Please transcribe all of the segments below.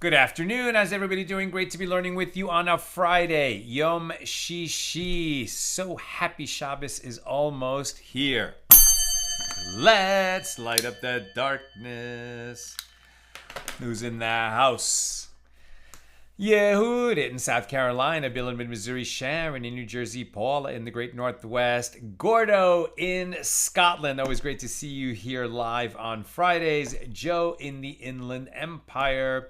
Good afternoon. How's everybody doing? Great to be learning with you on a Friday, Yom Shishi. So happy Shabbos is almost here. Let's light up that darkness. Who's in the house? Yehud in South Carolina, Bill in Missouri, Sharon in New Jersey, Paula in the Great Northwest, Gordo in Scotland. Always great to see you here live on Fridays. Joe in the Inland Empire,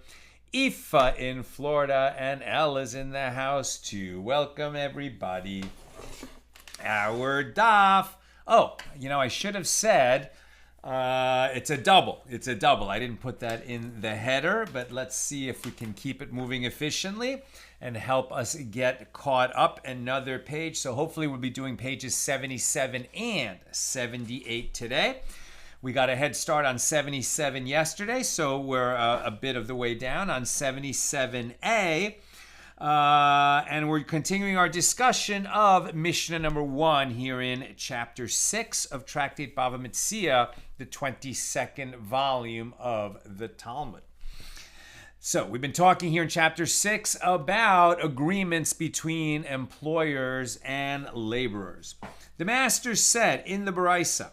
Aoife in Florida, and Elle is in the house too. Welcome everybody. Our daf. Oh, I should have said it's a double. It's a double. I didn't put that in the header, but let's see if we can keep it moving efficiently and help us get caught up another page. So hopefully we'll be doing pages 77 and 78 today. We got a head start on 77 yesterday, so we're a bit of the way down on 77a. And we're continuing our discussion of Mishna number 1 here in chapter 6 of Tractate Bava Metzia, the 22nd volume of the Talmud. So we've been talking here in chapter 6 about agreements between employers and laborers. The master said in the Baraisa,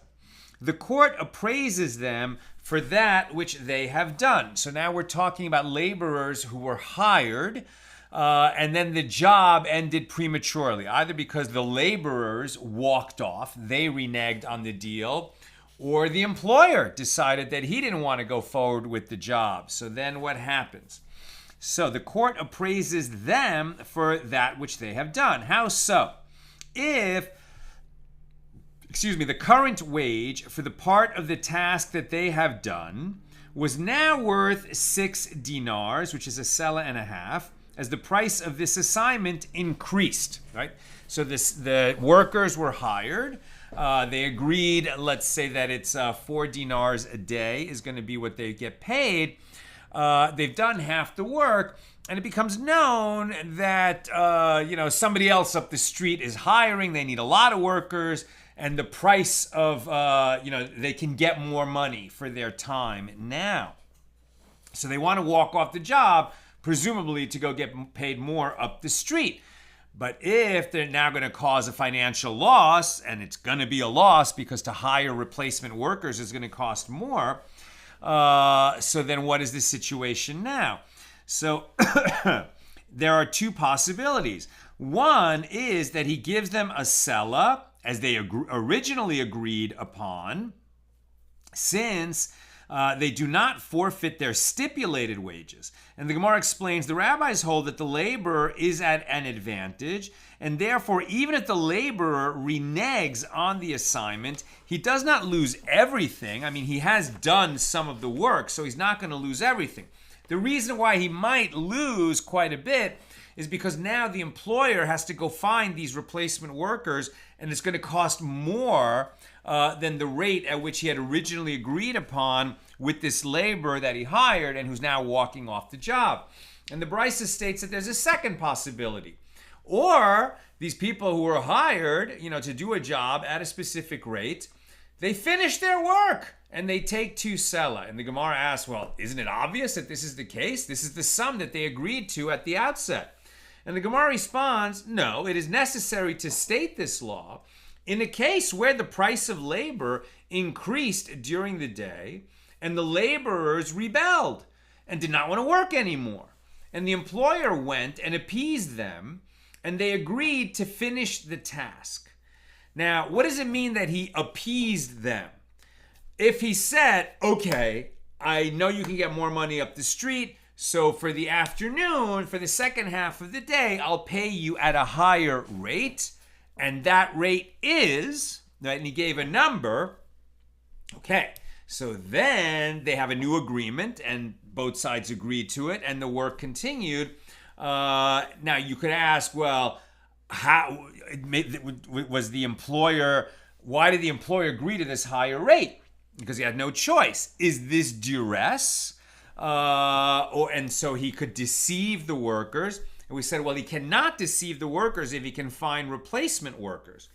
the court appraises them for that which they have done. So now we're talking about laborers who were hired and then the job ended prematurely, either because the laborers walked off, they reneged on the deal, or the employer decided that he didn't want to go forward with the job. So then what happens? So the court appraises them for that which they have done. How so? If the current wage for the part of the task that they have done was now worth 6 dinars, which is a selah and a half, as the price of this assignment increased, right? So the workers were hired. They agreed, let's say that it's 4 dinars a day is going to be what they get paid. They've done half the work, and it becomes known that somebody else up the street is hiring. They need a lot of workers, and the price of they can get more money for their time now. So they want to walk off the job, presumably to go get paid more up the street. But if they're now going to cause a financial loss, and it's going to be a loss because to hire replacement workers is going to cost more, so then what is the situation now? So there are 2 possibilities. One is that he gives them a selah, as they originally agreed upon, since they do not forfeit their stipulated wages. And the Gemara explains the rabbis hold that the laborer is at an advantage, and therefore even if the laborer reneges on the assignment, he does not lose everything. I mean, he has done some of the work, so he's not going to lose everything. The reason why he might lose quite a bit is because now the employer has to go find these replacement workers, and it's going to cost more than the rate at which he had originally agreed upon with this laborer that he hired and who's now walking off the job. And the Brisa states that there's a second possibility. Or these people who were hired, to do a job at a specific rate, they finish their work and they take 2 selah. And the Gemara asks, well, isn't it obvious that this is the case? This is the sum that they agreed to at the outset. And the Gemara responds, no, it is necessary to state this law in a case where the price of labor increased during the day and the laborers rebelled and did not want to work anymore. And the employer went and appeased them, and they agreed to finish the task. Now, what does it mean that he appeased them? If he said, okay, I know you can get more money up the street, so for the afternoon, for the second half of the day, I'll pay you at a higher rate, and that rate is, and he gave a number, okay, so then they have a new agreement, and both sides agreed to it, and the work continued. Now, you could ask, well, how was the employer, why did the employer agree to this higher rate? Because he had no choice. Is this duress? And so he could deceive the workers. And we said, well, he cannot deceive the workers if he can find replacement workers.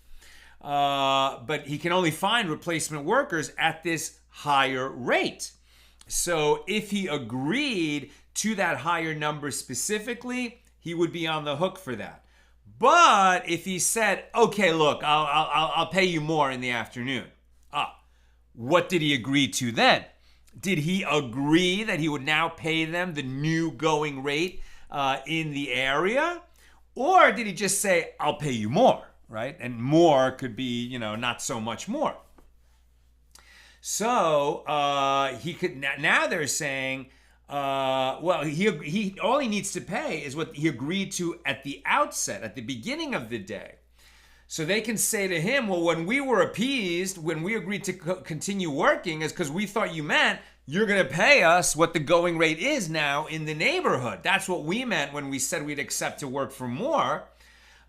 But he can only find replacement workers at this higher rate. So if he agreed to that higher number specifically, he would be on the hook for that. But if he said, okay, look, I'll pay you more in the afternoon. What did he agree to then? Did he agree that he would now pay them the new going rate in the area? Or did he just say, I'll pay you more, right? And more could be, not so much more. So he could, now they're saying, he all he needs to pay is what he agreed to at the outset, at the beginning of the day. So they can say to him, well, when we were appeased, when we agreed to continue working, is because we thought you meant you're going to pay us what the going rate is now in the neighborhood. That's what we meant when we said we'd accept to work for more.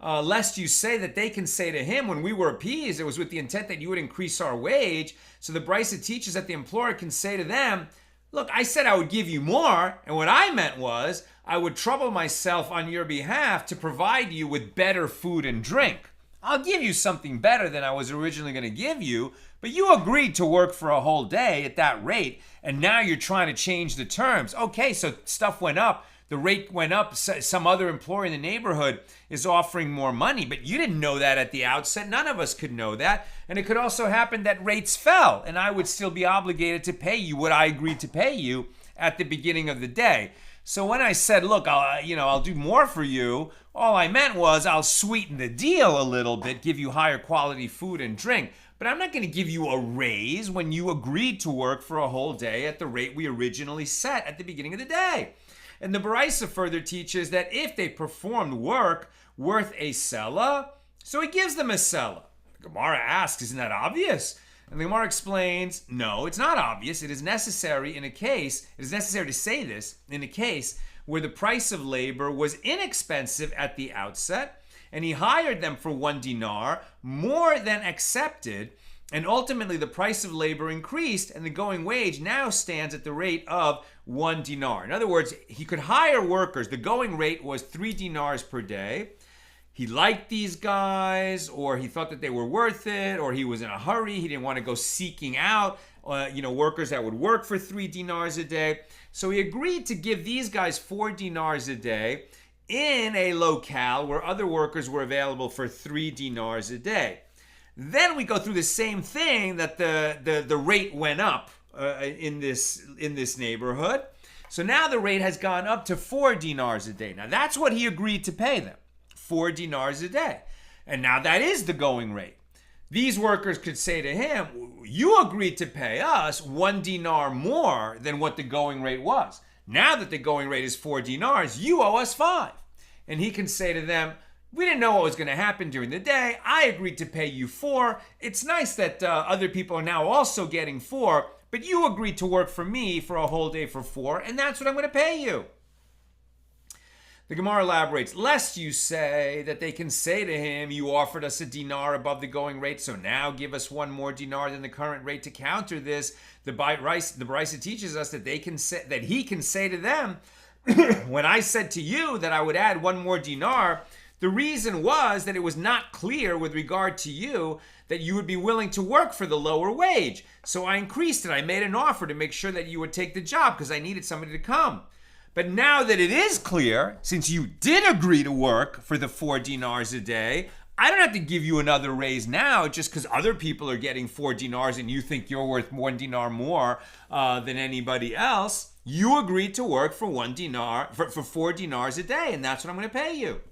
Lest you say that they can say to him, when we were appeased, it was with the intent that you would increase our wage. So the Brisa teaches that the employer can say to them, look, I said I would give you more, and what I meant was I would trouble myself on your behalf to provide you with better food and drink. I'll give you something better than I was originally going to give you, but you agreed to work for a whole day at that rate, and now you're trying to change the terms. Okay, so stuff went up, the rate went up, some other employer in the neighborhood is offering more money, but you didn't know that at the outset. None of us could know that, and it could also happen that rates fell, and I would still be obligated to pay you what I agreed to pay you at the beginning of the day. So when I said, look, I'll do more for you, all I meant was I'll sweeten the deal a little bit, give you higher quality food and drink. But I'm not going to give you a raise when you agreed to work for a whole day at the rate we originally set at the beginning of the day. And the Baraisa further teaches that if they performed work worth a sela, so he gives them a sela. The Gemara asks, isn't that obvious? And the Gemara explains, no, it's not obvious. It is necessary to say this in a case where the price of labor was inexpensive at the outset, and he hired them for 1 dinar, more than accepted, and ultimately the price of labor increased, and the going wage now stands at the rate of 1 dinar. In other words, he could hire workers. The going rate was 3 dinars per day. He liked these guys, or he thought that they were worth it, or he was in a hurry. He didn't want to go seeking out, workers that would work for 3 dinars a day. So he agreed to give these guys 4 dinars a day in a locale where other workers were available for 3 dinars a day. Then we go through the same thing, that the rate went up in this neighborhood. So now the rate has gone up to 4 dinars a day. Now that's what he agreed to pay them. 4 dinars a day. And now that is the going rate. These workers could say to him, you agreed to pay us 1 dinar more than what the going rate was. Now that the going rate is 4 dinars, you owe us 5. And he can say to them, we didn't know what was going to happen during the day. I agreed to pay you 4. It's nice that other people are now also getting 4, but you agreed to work for me for a whole day for 4, and that's what I'm going to pay you. The Gemara elaborates, lest you say that they can say to him, you offered us a dinar above the going rate, so now give us 1 more dinar than the current rate to counter this. The Baraisa teaches us that he can say to them, when I said to you that I would add 1 more dinar, the reason was that it was not clear with regard to you that you would be willing to work for the lower wage. So I increased it. I made an offer to make sure that you would take the job because I needed somebody to come. But now that it is clear, since you did agree to work for the 4 dinars a day, I don't have to give you another raise now just because other people are getting 4 dinars and you think you're worth 1 dinar more than anybody else. You agreed to work for 1 dinar, for 4 dinars a day, and that's what I'm going to pay you.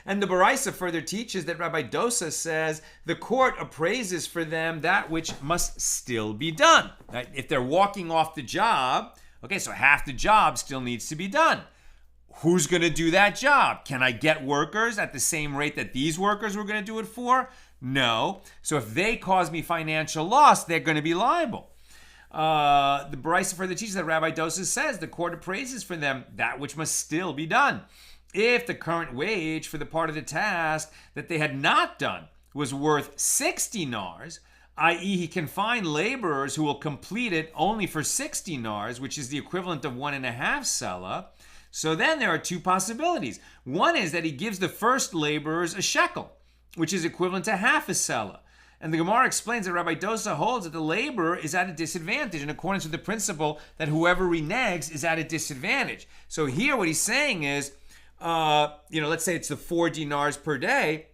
And the Baraisa further teaches that Rabbi Dosa says the court appraises for them that which must still be done. Right? If they're walking off the job, okay, so half the job still needs to be done. Who's going to do that job? Can I get workers at the same rate that these workers were going to do it for? No. So if they cause me financial loss, they're going to be liable. The Baraisa further teaches that Rabbi Dosa says the court appraises for them that which must still be done. If the current wage for the part of the task that they had not done was worth 6 dinars, i.e. he can find laborers who will complete it only for 6 dinars, which is the equivalent of 1.5 sela. So then there are 2 possibilities. One is that he gives the first laborers a shekel, which is equivalent to half a sela. And the Gemara explains that Rabbi Dosa holds that the laborer is at a disadvantage in accordance with the principle that whoever reneges is at a disadvantage. So here what he's saying is, let's say it's the 4 dinars per day.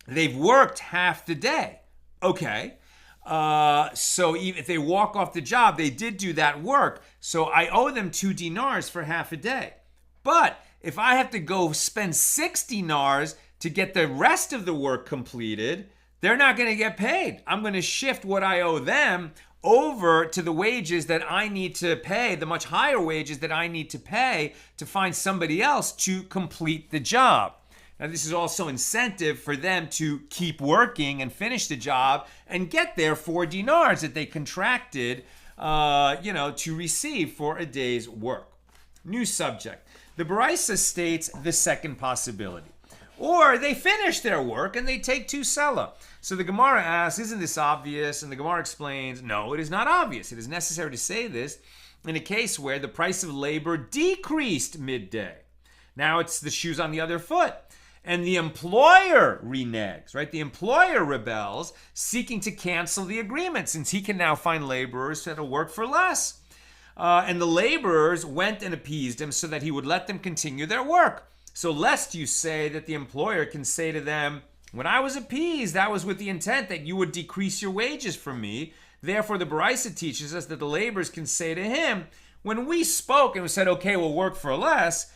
They've worked half the day. Okay. So even if they walk off the job, they did do that work. So I owe them 2 dinars for half a day. But if I have to go spend 6 dinars to get the rest of the work completed, they're not going to get paid. I'm going to shift what I owe them over to the wages that I need to pay, the much higher wages that I need to pay to find somebody else to complete the job. Now, this is also incentive for them to keep working and finish the job and get their 4 dinars that they contracted, to receive for a day's work. New subject. The Baraisa states the second possibility. Or they finish their work and they take 2 sela. So the Gemara asks, isn't this obvious? And the Gemara explains, no, it is not obvious. It is necessary to say this in a case where the price of labor decreased midday. Now it's the shoes on the other foot. And the employer reneges, right? The employer rebels, seeking to cancel the agreement since he can now find laborers that'll work for less. And the laborers went and appeased him so that he would let them continue their work. So lest you say that the employer can say to them, when I was appeased, that was with the intent that you would decrease your wages from me. Therefore, the Baraisa teaches us that the laborers can say to him, when we spoke and we said, okay, we'll work for less,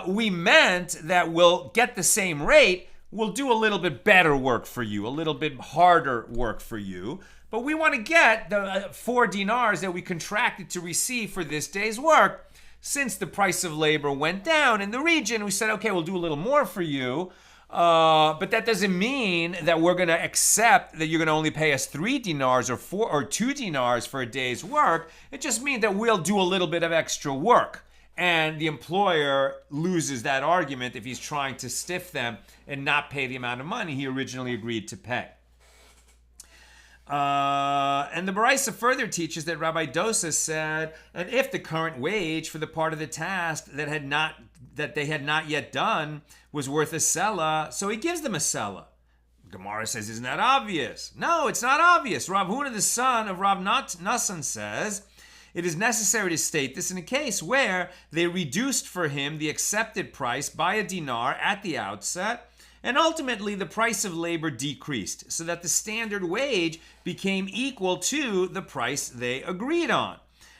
we meant that we'll get the same rate. We'll do a little bit better work for you, a little bit harder work for you. But we want to get the 4 dinars that we contracted to receive for this day's work. Since the price of labor went down in the region, we said, okay, we'll do a little more for you. But that doesn't mean that we're going to accept that you're going to only pay us 3 dinars or 4 or 2 dinars for a day's work. It just means that we'll do a little bit of extra work. And the employer loses that argument if he's trying to stiff them and not pay the amount of money he originally agreed to pay. And the Baraisa further teaches that Rabbi Dosa said, and if the current wage for the part of the task that they had not yet done was worth a sela, so he gives them a sela. Gemara says, isn't that obvious? No, it's not obvious. Rav Huna, the son of Rav Nassan, says, it is necessary to state this in a case where they reduced for him the accepted price by a dinar at the outset, and ultimately the price of labor decreased, so that the standard wage became equal to the price they agreed on.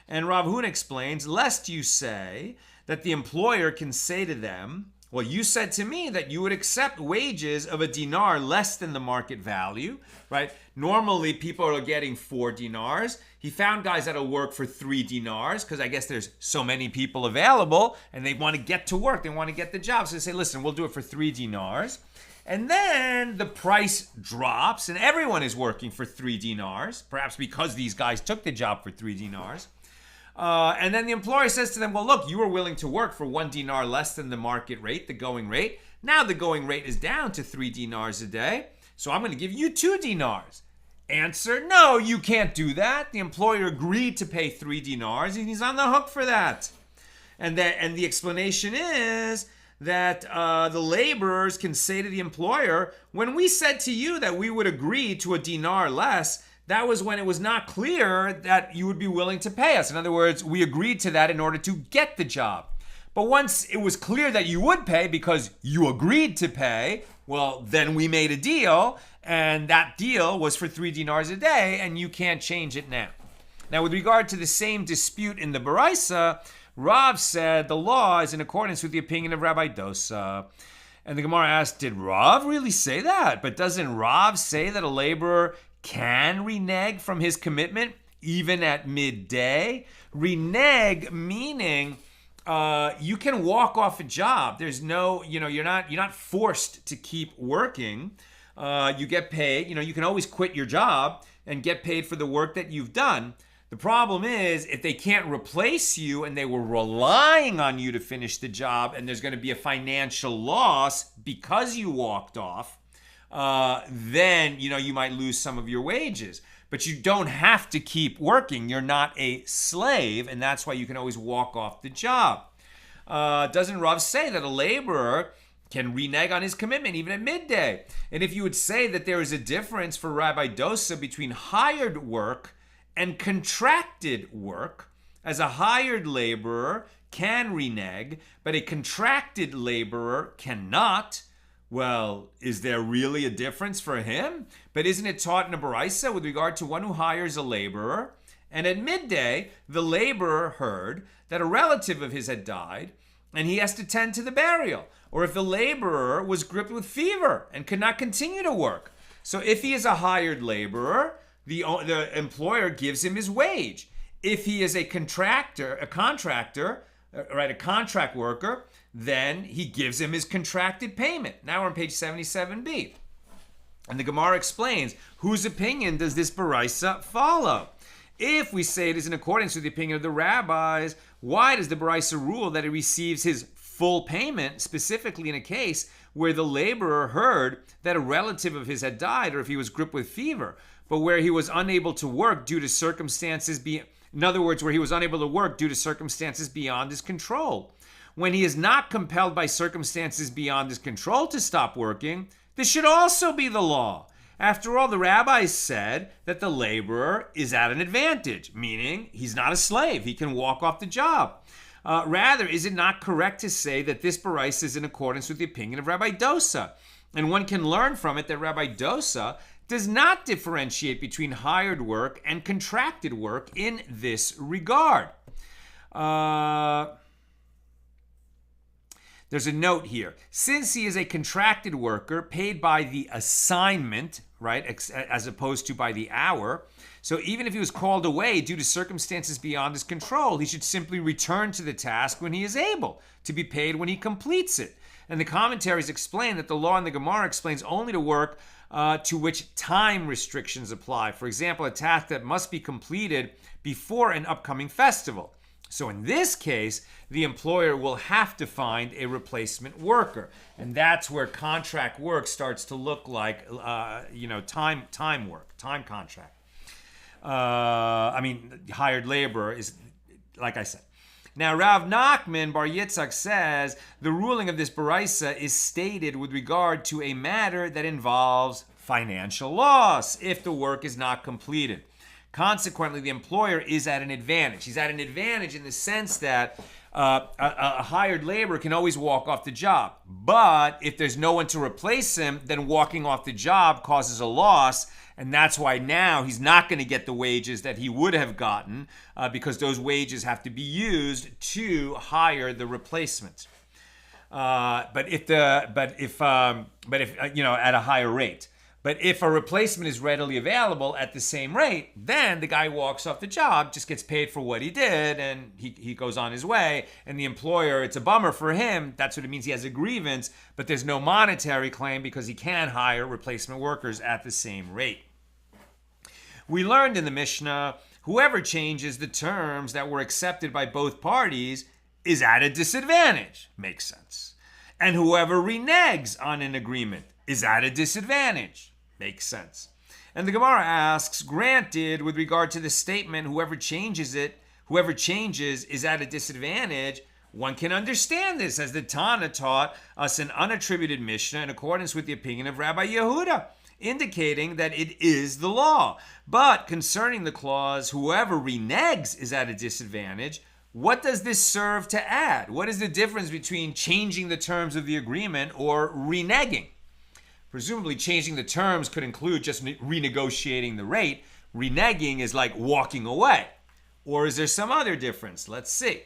And Rav Huna explains, lest you say that the employer can say to them, well, you said to me that you would accept wages of a dinar less than the market value, right? Normally, people are getting 4 dinars. He found guys that'll work for 3 dinars because I guess there's so many people available and they want to get to work. They want to get the job. So they say, listen, we'll do it for 3 dinars. And then the price drops and everyone is working for 3 dinars, perhaps because these guys took the job for 3 dinars. And then the employer says to them, well, look, you were willing to work for 1 dinar less than the market rate, the going rate. Now the going rate is down to 3 dinars a day. So I'm going to give you 2 dinars. Answer, no, you can't do that. The employer agreed to pay 3 dinars and he's on the hook for that. And the explanation is that the laborers can say to the employer, when we said to you that we would agree to a dinar less, that was when it was not clear that you would be willing to pay us. In other words, we agreed to that in order to get the job. But once it was clear that you would pay because you agreed to pay, well, then we made a deal, and that deal was for 3 dinars a day, and you can't change it now. Now, with regard to the same dispute in the Baraisa, Rav said the law is in accordance with the opinion of Rabbi Dosa. And the Gemara asked, did Rav really say that? But doesn't Rav say that a laborer can renege from his commitment even at midday? Renege meaning you can walk off a job. There's no, you're not forced to keep working. You get paid. You can always quit your job and get paid for the work that you've done. The problem is if they can't replace you and they were relying on you to finish the job and there's going to be a financial loss because you walked off, then, you might lose some of your wages. But you don't have to keep working. You're not a slave, and that's why you can always walk off the job. Doesn't Rav say that a laborer can renege on his commitment even at midday. And if you would say that there is a difference for Rabbi Dosa between hired work and contracted work, as a hired laborer can renege, but a contracted laborer cannot, well, is there really a difference for him? But isn't it taught in a baraisa with regard to one who hires a laborer? And at midday, the laborer heard that a relative of his had died, and he has to tend to the burial. Or if the laborer was gripped with fever and could not continue to work. So if he is a hired laborer, the employer gives him his wage. If he is a contract worker, then he gives him his contracted payment. Now we're on page 77b. And the Gemara explains, whose opinion does this baraisa follow? If we say it is in accordance with the opinion of the rabbis, why does the baraisa rule that he receives his full payment, specifically in a case where the laborer heard that a relative of his had died, or if he was gripped with fever, but where he was unable to work due to circumstances in other words, where he was unable to work due to circumstances beyond his control? When he is not compelled by circumstances beyond his control to stop working, this should also be the law. After all, the rabbis said that the laborer is at an advantage, meaning he's not a slave. He can walk off the job. Rather, is it not correct to say that this baraisa is in accordance with the opinion of Rabbi Dosa? And one can learn from it that Rabbi Dosa does not differentiate between hired work and contracted work in this regard. There's a note here. Since he is a contracted worker paid by the assignment, right, as opposed to by the hour, so even if he was called away due to circumstances beyond his control, he should simply return to the task when he is able, to be paid when he completes it. And the commentaries explain that the law in the Gemara explains only to work to which time restrictions apply. For example, a task that must be completed before an upcoming festival. So in this case, the employer will have to find a replacement worker. And that's where contract work starts to look like, time work, time contract. Hired labor is, like I said. Now, Rav Nachman Bar Yitzchak says the ruling of this baraisa is stated with regard to a matter that involves financial loss if the work is not completed. Consequently, the employer is at an advantage. He's at an advantage in the sense that a hired laborer can always walk off the job. But if there's no one to replace him, then walking off the job causes a loss. And that's why now he's not going to get the wages that he would have gotten because those wages have to be used to hire the replacement. But if at a higher rate. But if a replacement is readily available at the same rate, then the guy walks off the job, just gets paid for what he did, and he goes on his way. And the employer, it's a bummer for him. That's what it means. He has a grievance, but there's no monetary claim because he can hire replacement workers at the same rate. We learned in the Mishna, whoever changes the terms that were accepted by both parties is at a disadvantage. Makes sense. And whoever reneges on an agreement is at a disadvantage. Makes sense. And the Gemara asks, granted, with regard to the statement, whoever changes is at a disadvantage, one can understand this as the Tana taught us an unattributed Mishnah in accordance with the opinion of Rabbi Yehuda, indicating that it is the law. But concerning the clause, whoever reneges is at a disadvantage, what does this serve to add? What is the difference between changing the terms of the agreement or reneging? Presumably changing the terms could include just renegotiating the rate. Reneging is like walking away. Or is there some other difference? Let's see.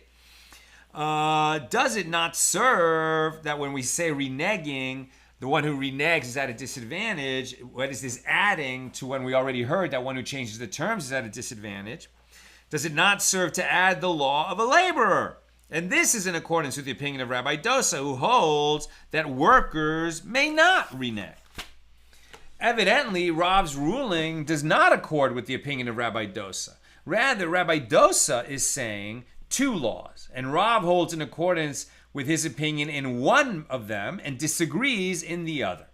Does it not serve that when we say reneging, the one who reneges is at a disadvantage? What is this adding to when we already heard that one who changes the terms is at a disadvantage? Does it not serve to add the law of a laborer? And this is in accordance with the opinion of Rabbi Dosa, who holds that workers may not renege. Evidently, Rav's ruling does not accord with the opinion of Rabbi Dosa. Rather, Rabbi Dosa is saying two laws, and Rav holds in accordance with his opinion in one of them and disagrees in the other.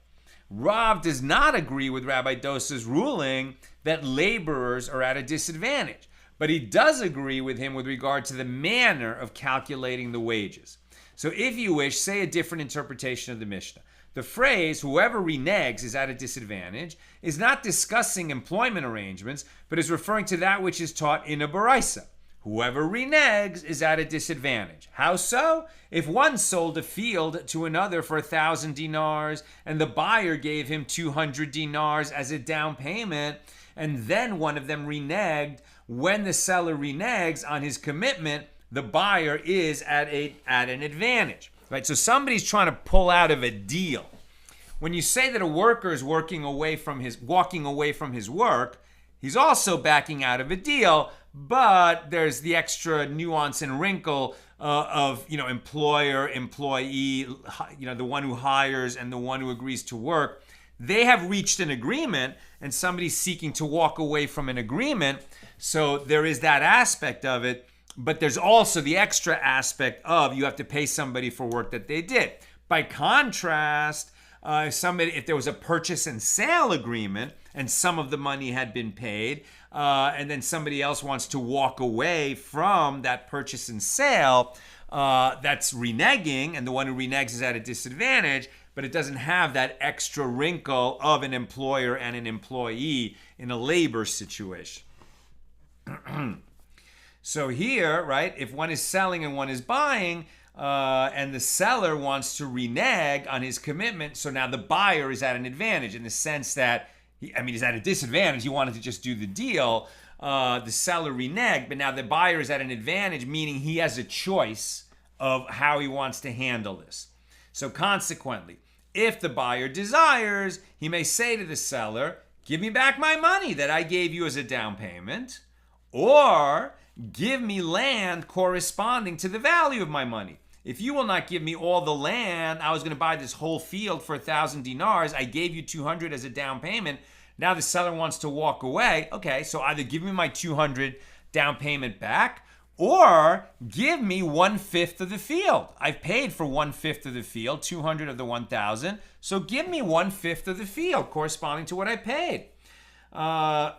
Rav does not agree with Rabbi Dosa's ruling that laborers are at a disadvantage, but he does agree with him with regard to the manner of calculating the wages. So if you wish, say a different interpretation of the Mishnah. The phrase, whoever reneges is at a disadvantage, is not discussing employment arrangements, but is referring to that which is taught in a baraisa. Whoever reneges is at a disadvantage. How so? If one sold a field to another for 1,000 dinars, and the buyer gave him 200 dinars as a down payment, and then one of them reneged, when the seller reneges on his commitment, the buyer is at an advantage. Right? So somebody's trying to pull out of a deal. When you say that a worker is walking away from his work, he's also backing out of a deal, but there's the extra nuance and wrinkle of employer, employee, the one who hires and the one who agrees to work. They have reached an agreement, and somebody's seeking to walk away from an agreement. So there is that aspect of it. But there's also the extra aspect of you have to pay somebody for work that they did. By contrast, if there was a purchase and sale agreement and some of the money had been paid, and then somebody else wants to walk away from that purchase and sale, that's reneging, and the one who reneges is at a disadvantage, but it doesn't have that extra wrinkle of an employer and an employee in a labor situation. So here, right, if one is selling and one is buying, and the seller wants to renege on his commitment, so now the buyer is at an advantage in the sense that, he's at a disadvantage. He wanted to just do the deal. The seller reneged, but now the buyer is at an advantage, meaning he has a choice of how he wants to handle this. So consequently, if the buyer desires, he may say to the seller, give me back my money that I gave you as a down payment, or give me land corresponding to the value of my money. If you will not give me all the land, I was going to buy this whole field for 1,000 dinars. I gave you 200 as a down payment. Now the seller wants to walk away. Okay, so either give me my 200 down payment back, or give me 1/5 of the field. I've paid for 1/5 of the field, 200 of the 1,000. So give me 1/5 of the field corresponding to what I paid. Now,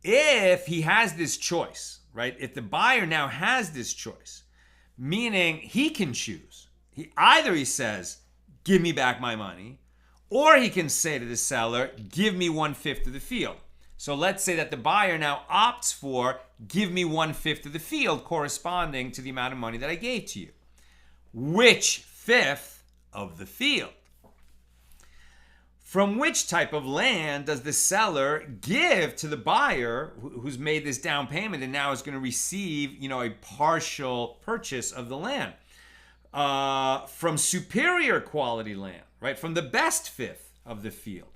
if he has this choice, right? If the buyer now has this choice, meaning he can choose. He says, give me back my money, or he can say to the seller, give me 1/5 of the field. So let's say that the buyer now opts for, give me 1/5 of the field corresponding to the amount of money that I gave to you. Which fifth of the field? From which type of land does the seller give to the buyer who's made this down payment and now is going to receive, a partial purchase of the land? From superior quality land, right? From the best fifth of the field.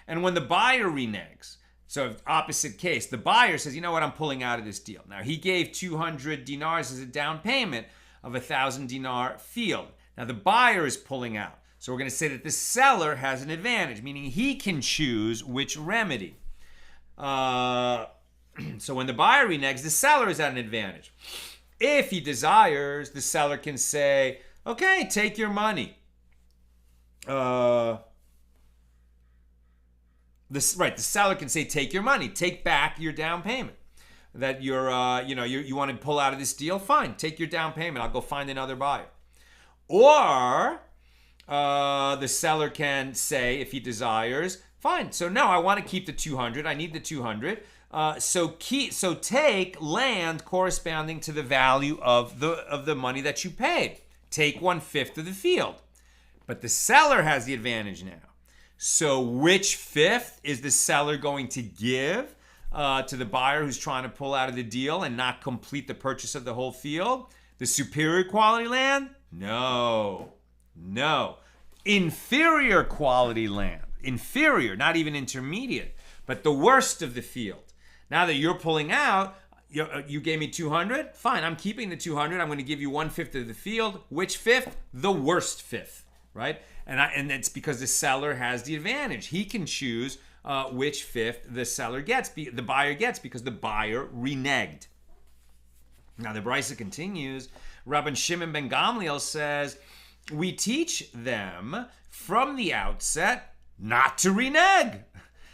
And when the buyer reneges, so opposite case, the buyer says, you know what, I'm pulling out of this deal. Now, he gave 200 dinars as a down payment of 1,000 dinar field. Now, the buyer is pulling out. So we're going to say that the seller has an advantage, meaning he can choose which remedy. So when the buyer reneges, the seller is at an advantage. If he desires, the seller can say, okay, take your money. The seller can say, take your money, take back your down payment. That you want to pull out of this deal, fine, take your down payment. I'll go find another buyer. Or the seller can say, if he desires, fine. So no, I want to keep the 200. I need the 200. So take land corresponding to the value of the money that you paid. Take 1/5 of the field. But the seller has the advantage now. So which fifth is the seller going to give to the buyer who's trying to pull out of the deal and not complete the purchase of the whole field? The superior quality land? No. Inferior quality land. Inferior, not even intermediate, but the worst of the field. Now that you're pulling out, you gave me 200? Fine, I'm keeping the 200. I'm going to give you 1/5 of the field. Which fifth? The worst fifth, right? And it's because the seller has the advantage. He can choose which fifth the buyer gets, because the buyer reneged. Now the Brisa continues. Rabban Shimon ben Gamliel says, we teach them from the outset not to renege,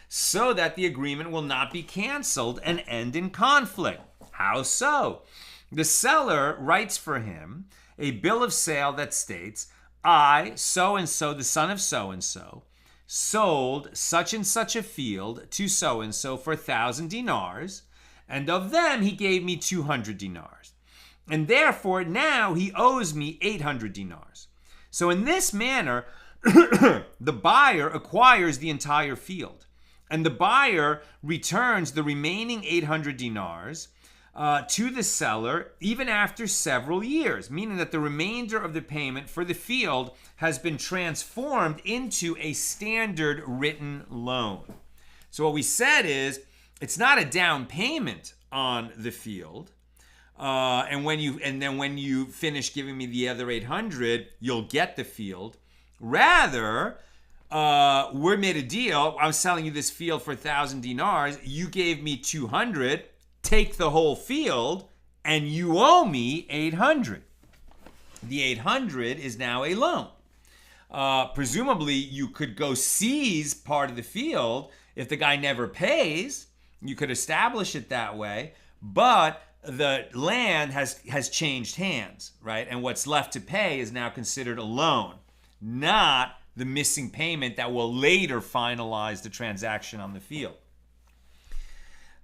so that the agreement will not be canceled and end in conflict. How so? the seller writes for him a bill of sale that states, I, so-and-so, the son of so-and-so, sold such and such a field to so-and-so for 1,000 dinars, and of them he gave me 200 dinars. And therefore now he owes me 800 dinars. So in this manner, the buyer acquires the entire field, and the buyer returns the remaining 800 dinars to the seller even after several years, meaning that the remainder of the payment for the field has been transformed into a standard written loan. So what we said is, it's not a down payment on the field, and then when you finish giving me the other 800, you'll get the field. Rather, we made a deal. I was selling you this field for 1,000 dinars. You gave me 200. Take the whole field, and you owe me 800. The 800 is now a loan. Presumably, you could go seize part of the field if the guy never pays. You could establish it that way, but the land has changed hands, right? And what's left to pay is now considered a loan, not the missing payment that will later finalize the transaction on the field.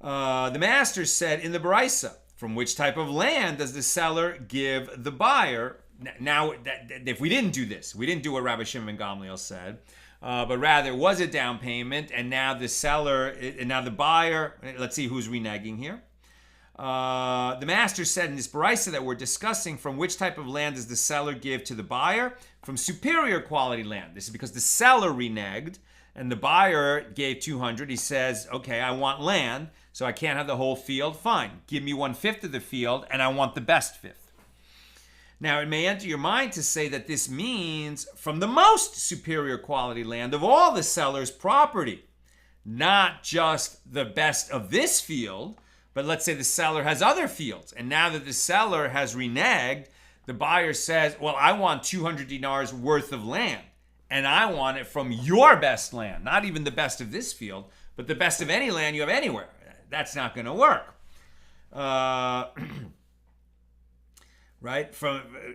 The master said in the Baraisa, from which type of land does the seller give the buyer? Now, if we didn't do this, we didn't do what Rabbi Shimon ben Gamliel said, but rather it was a down payment, and now the seller, and now the buyer, let's see who's reneging here. The master said in this Baraisa that we're discussing, from which type of land does the seller give to the buyer? From superior quality land. This is because the seller reneged, and the buyer gave 200. He says, okay, I want land, so I can't have the whole field. Fine, give me 1/5 of the field, and I want the best fifth. Now, it may enter your mind to say that this means from the most superior quality land of all the seller's property, not just the best of this field, but let's say the seller has other fields, and now that the seller has reneged, the buyer says, well, I want 200 dinars worth of land, and I want it from your best land, not even the best of this field, but the best of any land you have anywhere. That's not going to work. Right?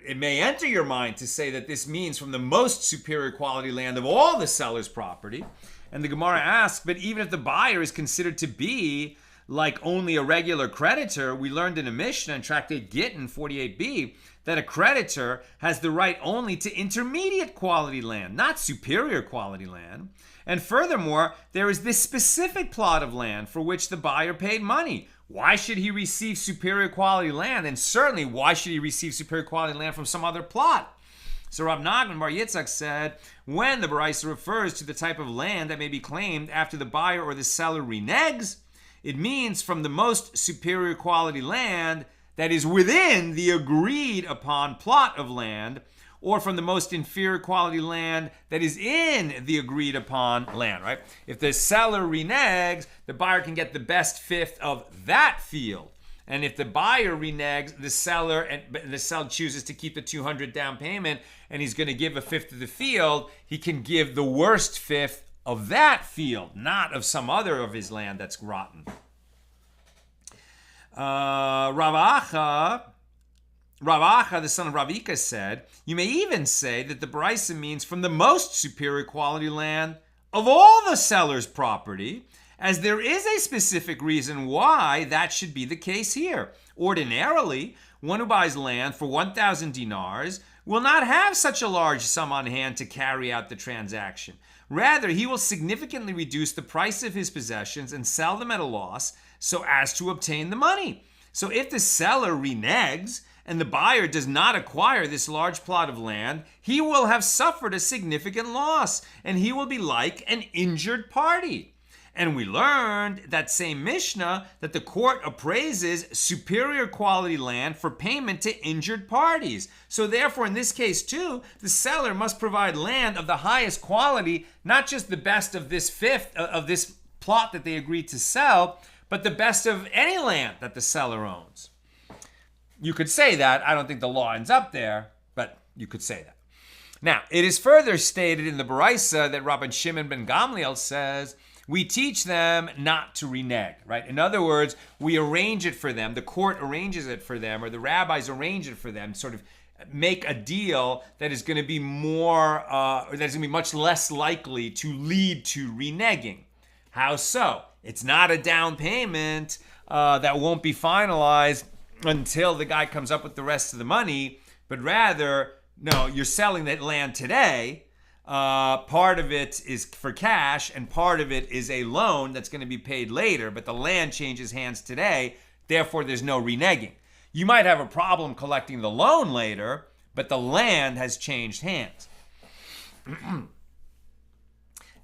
It may enter your mind to say that this means from the most superior quality land of all the seller's property. And the Gemara asks, but even if the buyer is considered to be like only a regular creditor, we learned in a Mishna in Tractate Gittin 48b that a creditor has the right only to intermediate quality land, not superior quality land. And furthermore, there is this specific plot of land for which the buyer paid money. Why should he receive superior quality land? And certainly, why should he receive superior quality land from some other plot? So Rav Nachman Bar Yitzchak said, when the Baraisa refers to the type of land that may be claimed after the buyer or the seller reneges, it means from the most superior quality land that is within the agreed upon plot of land, or from the most inferior quality land that is in the agreed upon land, right? If the seller reneges, the buyer can get the best fifth of that field. And if the buyer reneges, the seller chooses to keep the 200 down payment, and he's going to give a fifth of the field, he can give the worst fifth of that field, not of some other of his land that's rotten. Rav Acha, the son of Rav Ika, said, you may even say that the Baraisa means from the most superior quality land of all the seller's property, as there is a specific reason why that should be the case here. Ordinarily, one who buys land for 1,000 dinars will not have such a large sum on hand to carry out the transaction. Rather, he will significantly reduce the price of his possessions and sell them at a loss so as to obtain the money. So if the seller reneges and the buyer does not acquire this large plot of land, he will have suffered a significant loss, and he will be like an injured party. And we learned that same Mishnah that the court appraises superior quality land for payment to injured parties. So therefore, in this case too, the seller must provide land of the highest quality, not just the best of this fifth of this plot that they agreed to sell, but the best of any land that the seller owns. You could say that. I don't think the law ends up there, but you could say that. Now, it is further stated in the Baraisa that Rabbi Shimon ben Gamliel says, we teach them not to renege, right? In other words, we arrange it for them, the court arranges it for them, or the rabbis arrange it for them, sort of make a deal that is going to be more, or that is going to be much less likely to lead to reneging. How so? It's not a down payment that won't be finalized until the guy comes up with the rest of the money, but rather, no, you're selling that land today. Part of it is for cash and part of it is a loan that's going to be paid later, but the land changes hands today, therefore there's no reneging. You might have a problem collecting the loan later, but the land has changed hands.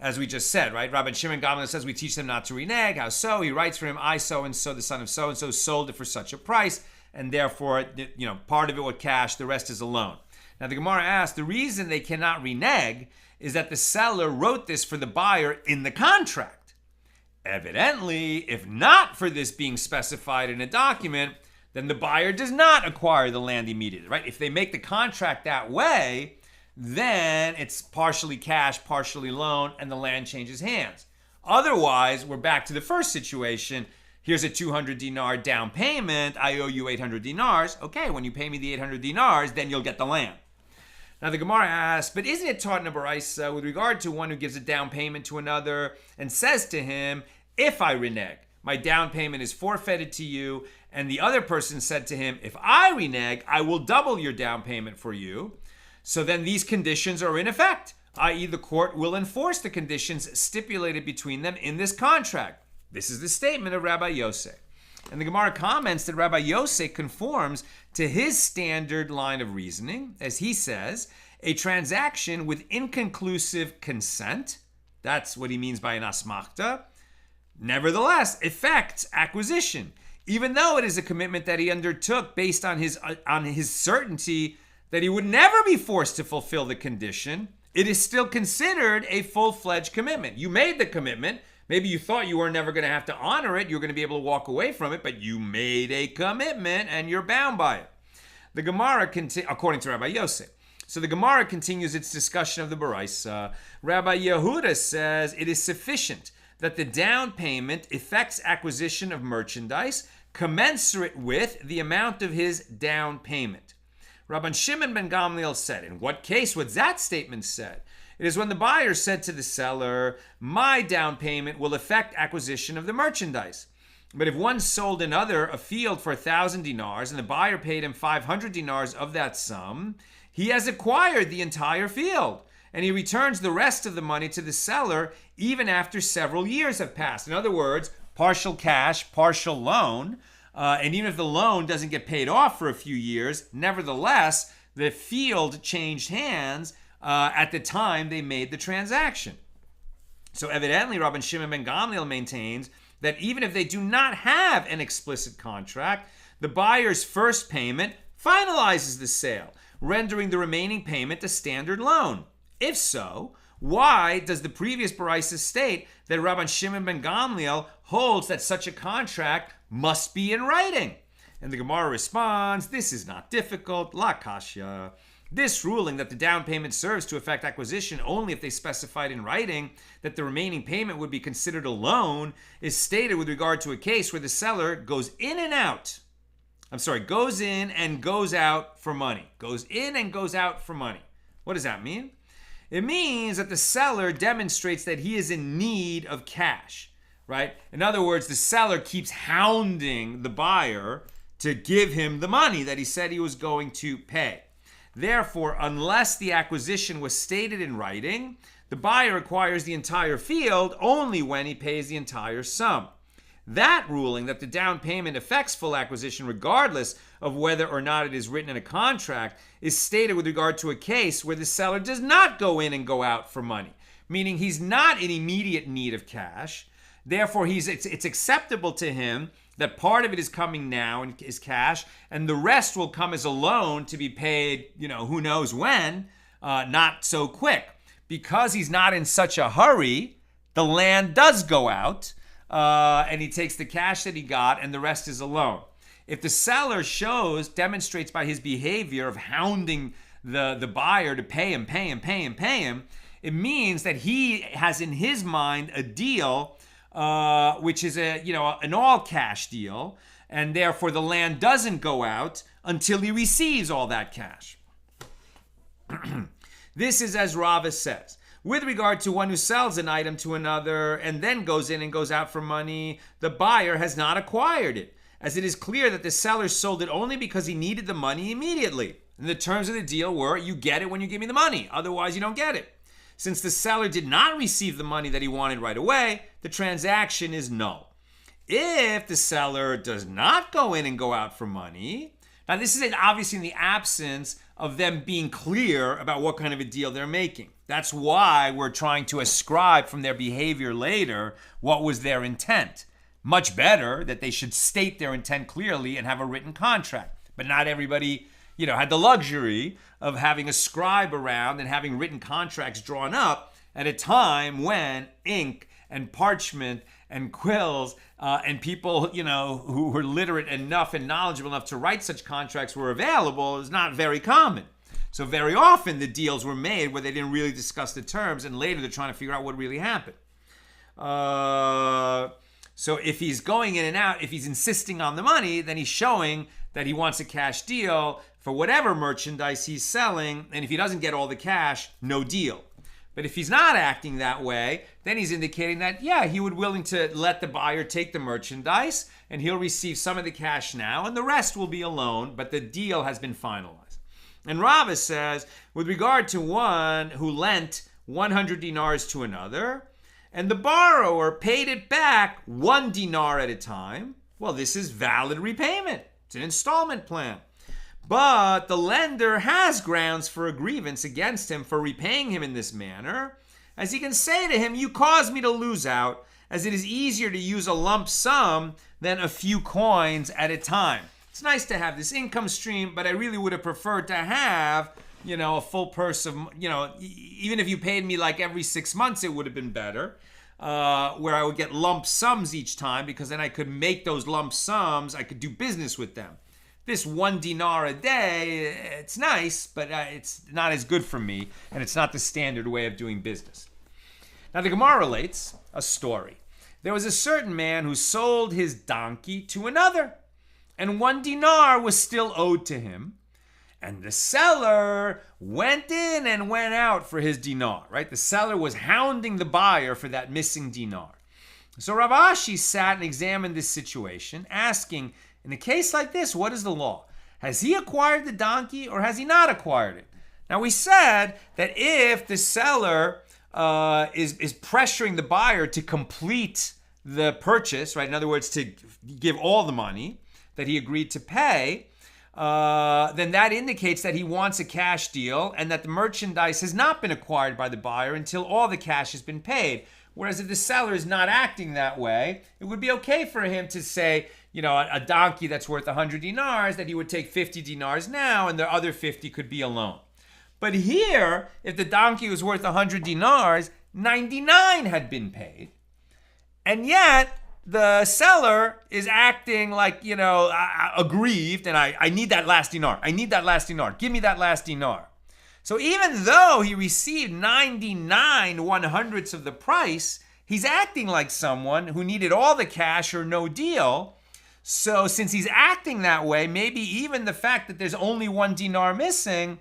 As we just said, right? Rabban Shimon Gamliel says we teach them not to renege. How so? He writes for him, I so-and-so, the son of so-and-so, sold it for such a price, and therefore, part of it was cash, the rest is a loan. Now the Gemara asks, the reason they cannot renege is that the seller wrote this for the buyer in the contract. Evidently, if not for this being specified in a document, then the buyer does not acquire the land immediately, right? If they make the contract that way, then it's partially cash, partially loan, and the land changes hands. Otherwise, we're back to the first situation. Here's a 200 dinar down payment. I owe you 800 dinars. Okay, when you pay me the 800 dinars, then you'll get the land. Now the Gemara asks, but isn't it taught in a baraisa with regard to one who gives a down payment to another and says to him, if I renege, my down payment is forfeited to you, and the other person said to him, if I renege, I will double your down payment for you. So then these conditions are in effect, i.e. the court will enforce the conditions stipulated between them in this contract. This is the statement of Rabbi Yosef. And the Gemara comments that Rabbi Yosef conforms to his standard line of reasoning, as he says, a transaction with inconclusive consent, that's what he means by an asmachta, nevertheless effects acquisition, even though it is a commitment that he undertook based on his certainty that he would never be forced to fulfill the condition. It is still considered a full-fledged commitment. You made the commitment. Maybe you thought you were never going to have to honor it. You're going to be able to walk away from it, but you made a commitment and you're bound by it. The Gemara, according to Rabbi Yosef. So the Gemara continues its discussion of the Baraisa. Rabbi Yehuda says it is sufficient that the down payment effects acquisition of merchandise commensurate with the amount of his down payment. Rabban Shimon ben Gamliel said, in what case was that statement said? It is when the buyer said to the seller, my down payment will affect acquisition of the merchandise. But if one sold another a field for 1,000 dinars and the buyer paid him 500 dinars of that sum, he has acquired the entire field and he returns the rest of the money to the seller even after several years have passed. In other words, partial cash, partial loan, and even if the loan doesn't get paid off for a few years, nevertheless, the field changed hands at the time they made the transaction. So evidently, Rabban Shimon ben Gamliel maintains that even if they do not have an explicit contract, the buyer's first payment finalizes the sale, rendering the remaining payment a standard loan. If so, why does the previous baraisa state that Rabban Shimon ben Gamliel holds that such a contract must be in writing? And the Gemara responds, this is not difficult, la kasha. This ruling that the down payment serves to effect acquisition only if they specified in writing that the remaining payment would be considered a loan is stated with regard to a case where the seller goes in and goes out for money. Goes in and goes out for money. What does that mean? It means that the seller demonstrates that he is in need of cash, right? In other words, the seller keeps hounding the buyer to give him the money that he said he was going to pay. Therefore, unless the acquisition was stated in writing, the buyer acquires the entire field only when he pays the entire sum. That ruling that the down payment affects full acquisition regardless of whether or not it is written in a contract is stated with regard to a case where the seller does not go in and go out for money, meaning he's not in immediate need of cash. Therefore, it's acceptable to him that part of it is coming now and is cash, and the rest will come as a loan to be paid, who knows when, not so quick. Because he's not in such a hurry, the land does go out, and he takes the cash that he got, and the rest is a loan. If the seller demonstrates by his behavior of hounding the buyer to pay him, It means that he has in his mind a deal, which is an all cash deal, and therefore the land doesn't go out until he receives all that cash. This is as Rava says. With regard to one who sells an item to another and then goes in and goes out for money, the buyer has not acquired it, as it is clear that the seller sold it only because he needed the money immediately. And the terms of the deal were, you get it when you give me the money, otherwise you don't get it. Since the seller did not receive the money that he wanted right away, the transaction is null. If the seller does not go in and go out for money, now this is obviously in the absence of them being clear about what kind of a deal they're making. That's why we're trying to ascribe from their behavior later what was their intent. Much better that they should state their intent clearly and have a written contract. But not everybody, had the luxury of having a scribe around and having written contracts drawn up at a time when ink and parchment and quills and people, who were literate enough and knowledgeable enough to write such contracts were available is not very common. So very often the deals were made where they didn't really discuss the terms, and later they're trying to figure out what really happened. So if he's going in and out, if he's insisting on the money, then he's showing that he wants a cash deal for whatever merchandise he's selling, and if he doesn't get all the cash, no deal. But if he's not acting that way, then he's indicating that, he would willing to let the buyer take the merchandise, and he'll receive some of the cash now, and the rest will be a loan, but the deal has been finalized. And Rava says, with regard to one who lent 100 dinars to another, and the borrower paid it back 1 dinar at a time, well, this is valid repayment. It's an installment plan. But the lender has grounds for a grievance against him for repaying him in this manner, as he can say to him, you caused me to lose out, as it is easier to use a lump sum than a few coins at a time. It's nice to have this income stream, but I really would have preferred to have, a full purse of, even if you paid me like every 6 months, it would have been better, where I would get lump sums each time, because then I could make those lump sums, I could do business with them. This 1 dinar a day, it's nice, but it's not as good for me, and it's not the standard way of doing business. Now the Gemara relates a story. There was a certain man who sold his donkey to another, and 1 dinar was still owed to him, and the seller went in and went out for his dinar, right? The seller was hounding the buyer for that missing dinar. So Rav Ashi sat and examined this situation, asking, in a case like this, what is the law? Has he acquired the donkey or has he not acquired it? Now we said that if the seller is pressuring the buyer to complete the purchase, right? In other words, to give all the money that he agreed to pay, then that indicates that he wants a cash deal and that the merchandise has not been acquired by the buyer until all the cash has been paid. Whereas if the seller is not acting that way, it would be okay for him to say, a donkey that's worth 100 dinars, that he would take 50 dinars now and the other 50 could be a loan. But here, if the donkey was worth 100 dinars, 99 had been paid. And yet, the seller is acting like, aggrieved, and I need that last dinar. I need that last dinar. Give me that last dinar. So even though he received 99 1/100ths of the price, he's acting like someone who needed all the cash or no deal. So since he's acting that way, maybe even the fact that there's only 1 dinar missing,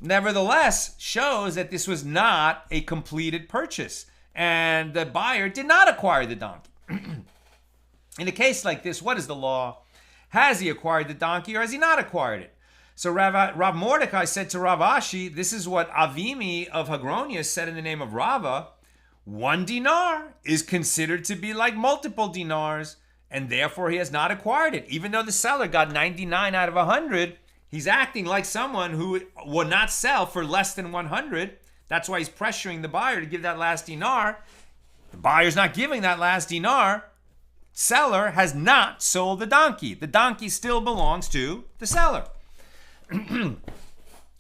nevertheless shows that this was not a completed purchase. And the buyer did not acquire the donkey. In a case like this, what is the law? Has he acquired the donkey or has he not acquired it? So Rav Mordecai said to Rav Ashi, this is what Avimi of Hagronia said in the name of Rava, 1 dinar is considered to be like multiple dinars, and therefore he has not acquired it. Even though the seller got 99 out of 100, he's acting like someone who will not sell for less than 100. That's why he's pressuring the buyer to give that last dinar. The buyer's not giving that last dinar. Seller has not sold the donkey. The donkey still belongs to the seller.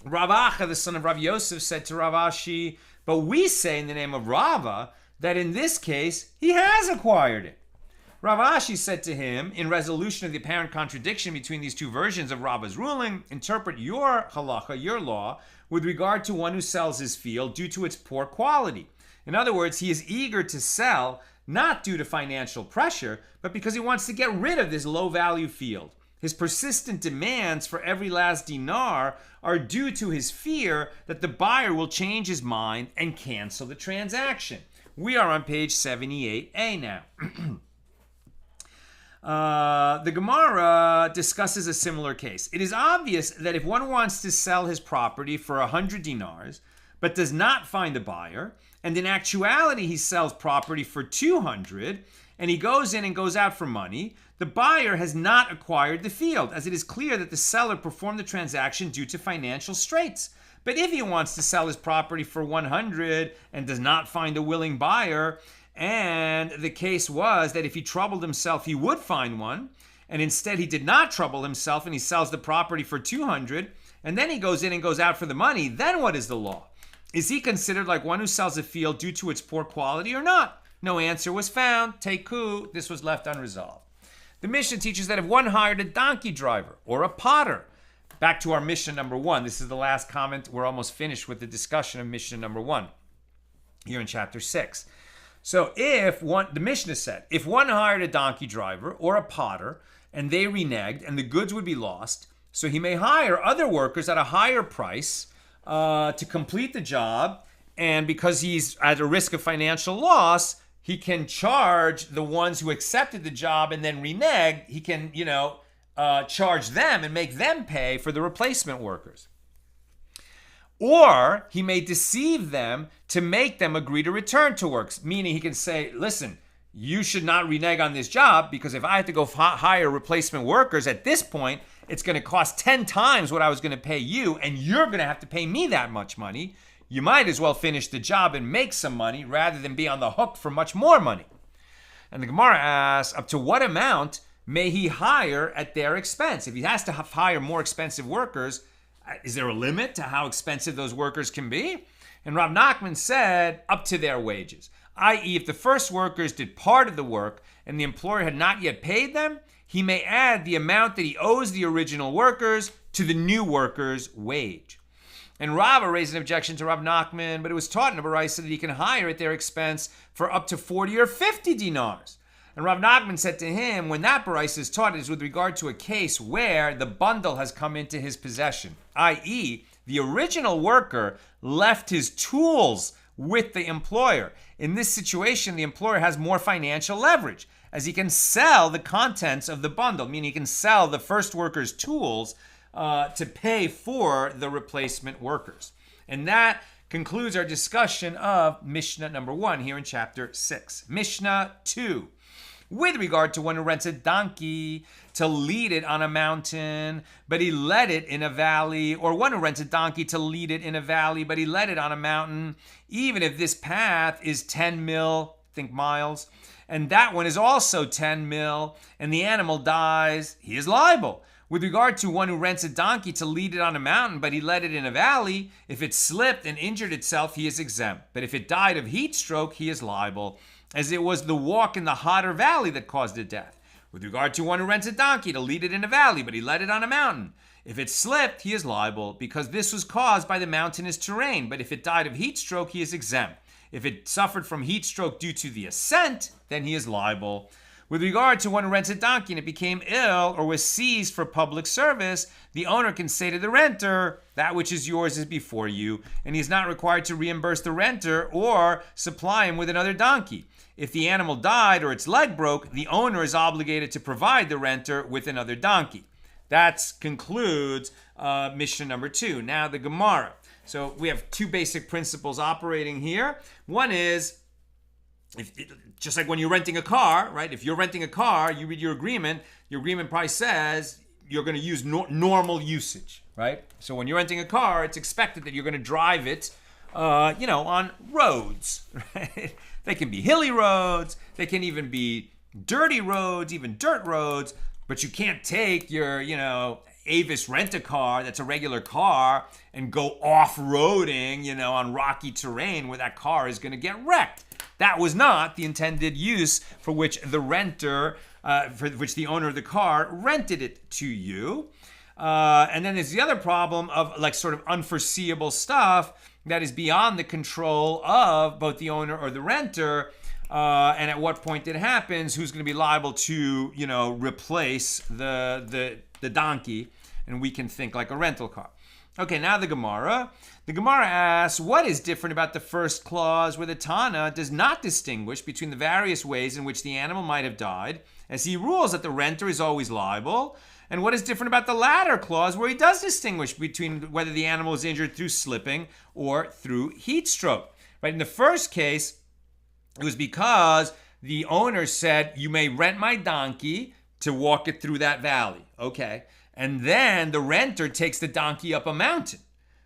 Rav Acha, the son of Rav Yosef, said to Rav Ashi, but we say in the name of Rava that in this case he has acquired it. Rav Ashi said to him, in resolution of the apparent contradiction between these two versions of Rava's ruling, interpret your halacha, your law, with regard to one who sells his field due to its poor quality. In other words, he is eager to sell not due to financial pressure, but because he wants to get rid of this low-value field. His persistent demands for every last dinar are due to his fear that the buyer will change his mind and cancel the transaction. We are on page 78a now. The Gemara discusses a similar case. It is obvious that if one wants to sell his property for 100 dinars, but does not find a buyer, and in actuality he sells property for 200, and he goes in and goes out for money, the buyer has not acquired the field, as it is clear that the seller performed the transaction due to financial straits. But if he wants to sell his property for 100 and does not find a willing buyer, and the case was that if he troubled himself, he would find one, and instead he did not trouble himself and he sells the property for 200, and then he goes in and goes out for the money, then what is the law? Is he considered like one who sells a field due to its poor quality or not? No answer was found. Teku, this was left unresolved. The Mishnah teaches that if one hired a donkey driver or a potter, back to our Mishnah number 1, this is the last comment, we're almost finished with the discussion of Mishnah number 1, here in chapter 6. So the Mishnah said, if one hired a donkey driver or a potter, and they reneged, and the goods would be lost, so he may hire other workers at a higher price to complete the job, and because he's at a risk of financial loss, he can charge the ones who accepted the job and then reneged, he can, charge them and make them pay for the replacement workers. Or he may deceive them to make them agree to return to work, meaning he can say, listen, you should not renege on this job because if I have to go hire replacement workers at this point, it's going to cost 10 times what I was going to pay you, and you're going to have to pay me that much money. You might as well finish the job and make some money rather than be on the hook for much more money. And the Gemara asks, up to what amount may he hire at their expense? If he has to hire more expensive workers, is there a limit to how expensive those workers can be? And Rav Nachman said, up to their wages. I.e., if the first workers did part of the work and the employer had not yet paid them, he may add the amount that he owes the original workers to the new workers' wage. And Rava raised an objection to Rav Nachman, but it was taught in a baraisa that he can hire at their expense for up to 40 or 50 dinars. And Rav Nachman said to him, when that baraisa is taught, it is with regard to a case where the bundle has come into his possession, i.e., the original worker left his tools with the employer. In this situation, the employer has more financial leverage, as he can sell the contents of the bundle, meaning he can sell the first worker's tools to pay for the replacement workers. And that concludes our discussion of Mishnah number 1 here in chapter 6. Mishnah 2. With regard to one who rents a donkey to lead it on a mountain, but he led it in a valley, or one who rents a donkey to lead it in a valley, but he led it on a mountain, even if this path is 10 mil, think miles, and that one is also 10 mil, and the animal dies, he is liable. With regard to one who rents a donkey to lead it on a mountain, but he led it in a valley, if it slipped and injured itself, he is exempt. But if it died of heat stroke, he is liable, as it was the walk in the hotter valley that caused the death. With regard to one who rents a donkey to lead it in a valley, but he led it on a mountain, if it slipped, he is liable, because this was caused by the mountainous terrain. But if it died of heat stroke, he is exempt. If it suffered from heat stroke due to the ascent, then he is liable. With regard to one who rents a donkey and it became ill or was seized for public service, the owner can say to the renter, that which is yours is before you, and he is not required to reimburse the renter or supply him with another donkey. If the animal died or its leg broke, the owner is obligated to provide the renter with another donkey. That concludes Mishnah number 2. Now the Gemara. So we have 2 basic principles operating here. One is, just like when you're renting a car, right? If you're renting a car, you read your agreement probably says you're going to use normal usage, right? So when you're renting a car, it's expected that you're going to drive it, on roads, right? They can be hilly roads, they can even be dirty roads, even dirt roads, but you can't take your, Avis rent-a-car that's a regular car and go off-roading, on rocky terrain where that car is going to get wrecked. That was not the intended use for which the renter, for which the owner of the car rented it to you. And then there's the other problem of like sort of unforeseeable stuff that is beyond the control of both the owner or the renter. And at what point it happens, who's going to be liable to, replace the donkey? And we can think like a rental car. Okay, now the Gemara. The Gemara asks, what is different about the first clause where the Tana does not distinguish between the various ways in which the animal might have died, as he rules that the renter is always liable? And what is different about the latter clause where he does distinguish between whether the animal is injured through slipping or through heat stroke? Right? In the first case, it was because the owner said, you may rent my donkey to walk it through that valley. Okay. And then the renter takes the donkey up a mountain,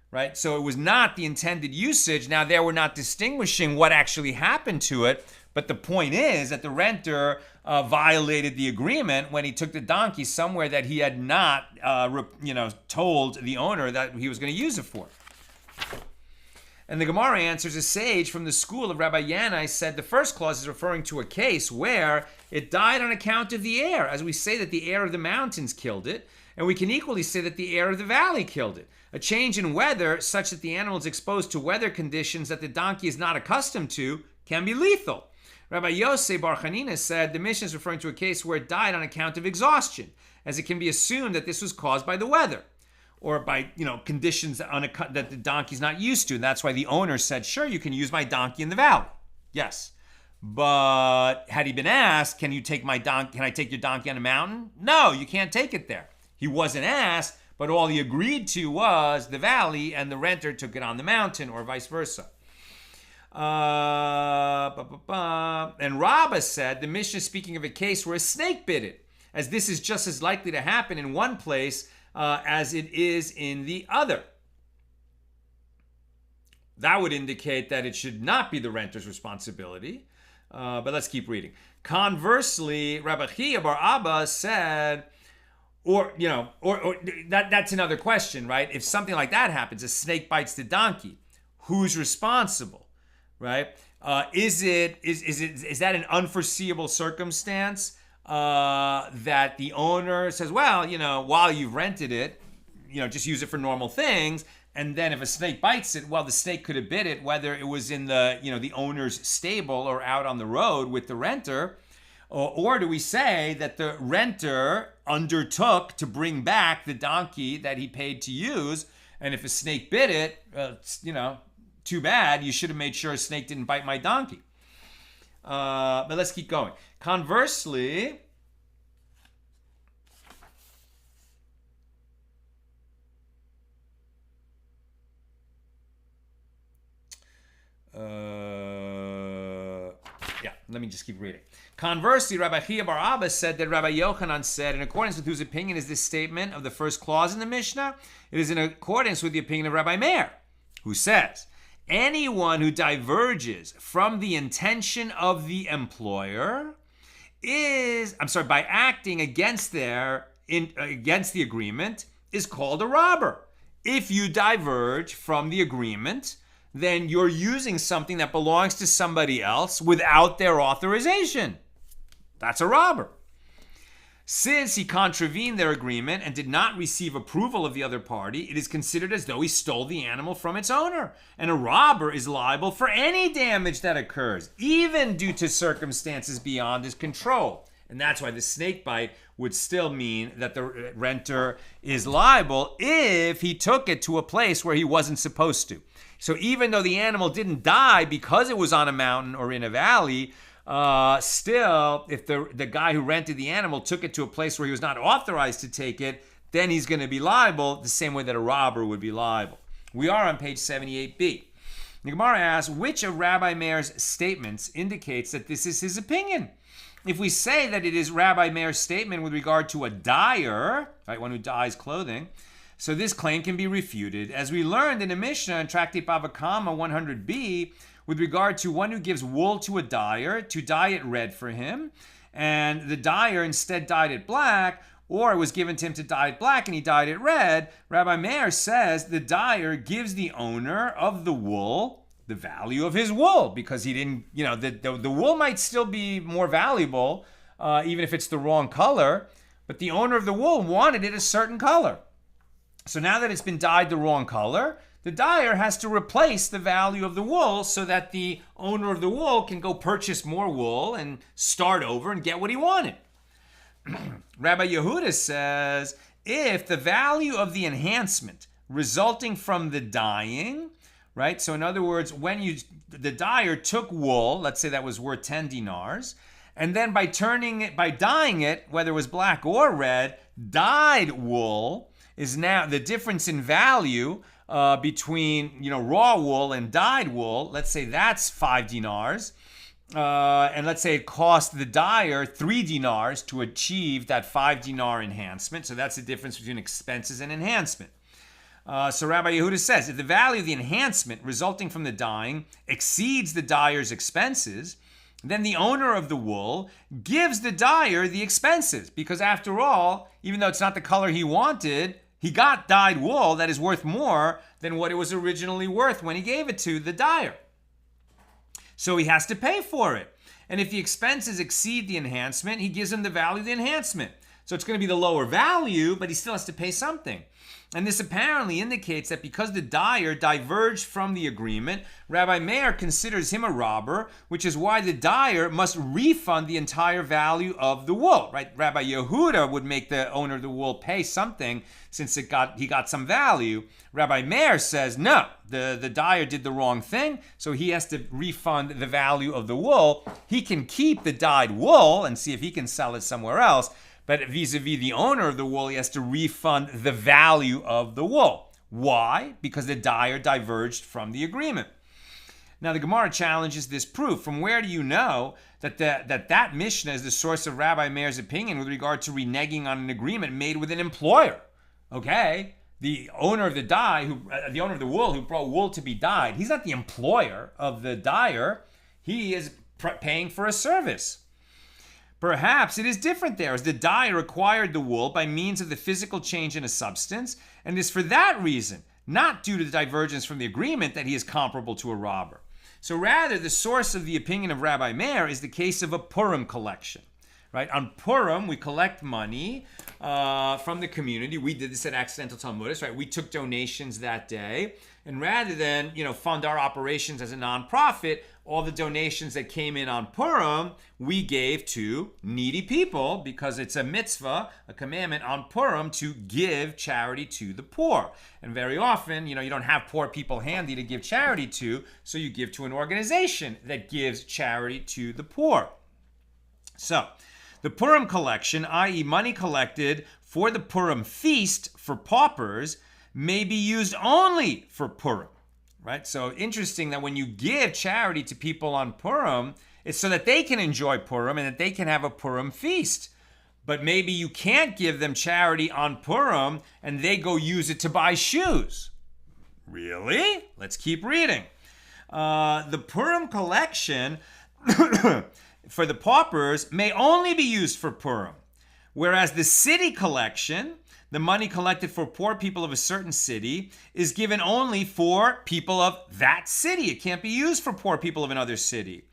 right? So it was not the intended usage. Now, there we're not distinguishing what actually happened to it. But the point is that the renter violated the agreement when he took the donkey somewhere that he had not, told the owner that he was going to use it for. And the Gemara answers, a sage from the school of Rabbi Yanai said the first clause is referring to a case where it died on account of the air, as we say that the air of the mountains killed it, and we can equally say that the air of the valley killed it. A change in weather, such that the animal is exposed to weather conditions that the donkey is not accustomed to, can be lethal. Rabbi Yosef Bar Chanina said the Mishnah is referring to a case where it died on account of exhaustion, as it can be assumed that this was caused by the weather, or by conditions that the donkey's not used to. And that's why the owner said, sure, you can use my donkey in the valley. Yes. But had he been asked, can I take your donkey on a mountain? No, you can't take it there. He wasn't asked, but all he agreed to was the valley, and the renter took it on the mountain, or vice versa. And Rabbah said, the Mishnah is speaking of a case where a snake bit it, as this is just as likely to happen in one place as it is in the other. That would indicate that it should not be the renter's responsibility. But let's keep reading. Conversely, Rabbi Chia bar Abba said, that's another question, right? If something like that happens, a snake bites the donkey, who's responsible, right? Is that an unforeseeable circumstance? That the owner says, well, while you've rented it, just use it for normal things. And then if a snake bites it, well, the snake could have bit it, whether it was in the owner's stable or out on the road with the renter. Or do we say that the renter undertook to bring back the donkey that he paid to use? And if a snake bit it, too bad. You should have made sure a snake didn't bite my donkey. But let's keep going. Conversely, let me just keep reading. Conversely, Rabbi Chia bar Abba said that Rabbi Yochanan said, in accordance with whose opinion is this statement of the first clause in the Mishnah, it is in accordance with the opinion of Rabbi Meir, who says, anyone who diverges from the intention of the employer by acting against the agreement, is called a robber. If you diverge from the agreement, then you're using something that belongs to somebody else without their authorization. That's a robber. Since he contravened their agreement and did not receive approval of the other party, it is considered as though he stole the animal from its owner. And a robber is liable for any damage that occurs, even due to circumstances beyond his control. And that's why the snake bite would still mean that the renter is liable if he took it to a place where he wasn't supposed to. So even though the animal didn't die because it was on a mountain or in a valley, still, if the guy who rented the animal took it to a place where he was not authorized to take it, then he's going to be liable the same way that a robber would be liable. We are on page 78b. The Gemara asks, which of Rabbi Meir's statements indicates that this is his opinion? If we say that it is Rabbi Meir's statement with regard to a dyer, right, one who dyes clothing, so this claim can be refuted. As we learned in the Mishna in Tractate Bava 100b, with regard to one who gives wool to a dyer to dye it red for him, and the dyer instead dyed it black, or it was given to him to dye it black and he dyed it red, Rabbi Meir says the dyer gives the owner of the wool the value of his wool, because he didn't, the wool might still be more valuable, even if it's the wrong color, but the owner of the wool wanted it a certain color. So now that it's been dyed the wrong color, the dyer has to replace the value of the wool so that the owner of the wool can go purchase more wool and start over and get what he wanted. Rabbi Yehuda says, if the value of the enhancement resulting from the dyeing, right? So in other words, when the dyer took wool, let's say that was worth 10 dinars, and then by dyeing it, whether it was black or red, dyed wool is now the difference in value between raw wool and dyed wool. Let's say that's 5 dinars. And let's say it cost the dyer 3 dinars to achieve that 5 dinar enhancement. So that's the difference between expenses and enhancement. So Rabbi Yehuda says, if the value of the enhancement resulting from the dyeing exceeds the dyer's expenses, then the owner of the wool gives the dyer the expenses. Because after all, even though it's not the color he wanted, he got dyed wool that is worth more than what it was originally worth when he gave it to the dyer. So he has to pay for it. And if the expenses exceed the enhancement, he gives him the value of the enhancement. So it's going to be the lower value, but he still has to pay something. And this apparently indicates that because the dyer diverged from the agreement, Rabbi Meir considers him a robber, which is why the dyer must refund the entire value of the wool, right? Rabbi Yehuda would make the owner of the wool pay something since he got some value. Rabbi Meir says, no, the dyer did the wrong thing, so he has to refund the value of the wool. He can keep the dyed wool and see if he can sell it somewhere else, but vis-a-vis the owner of the wool, he has to refund the value of the wool. Why? Because the dyer diverged from the agreement. Now the Gemara challenges this proof. From where do you know that that Mishnah is the source of Rabbi Meir's opinion with regard to reneging on an agreement made with an employer? Okay, the owner of the owner of the wool who brought wool to be dyed, he's not the employer of the dyer. He is paying for a service. Perhaps it is different there, as the dyer acquired the wool by means of the physical change in a substance, and it is for that reason, not due to the divergence from the agreement, that he is comparable to a robber. So rather, the source of the opinion of Rabbi Meir is the case of a Purim collection. Right? On Purim, we collect money from the community. We did this at Accidental Talmudists, right? We took donations that day, and rather than fund our operations as a nonprofit, all the donations that came in on Purim, we gave to needy people because it's a mitzvah, a commandment on Purim to give charity to the poor. And very often, you don't have poor people handy to give charity to, so you give to an organization that gives charity to the poor. So, the Purim collection, i.e. money collected for the Purim feast for paupers, may be used only for Purim. Right? So interesting that when you give charity to people on Purim, it's so that they can enjoy Purim and that they can have a Purim feast. But maybe you can't give them charity on Purim and they go use it to buy shoes. Really? Let's keep reading. The Purim collection for the paupers may only be used for Purim, whereas the city collection, the money collected for poor people of a certain city, is given only for people of that city. It can't be used for poor people of another city.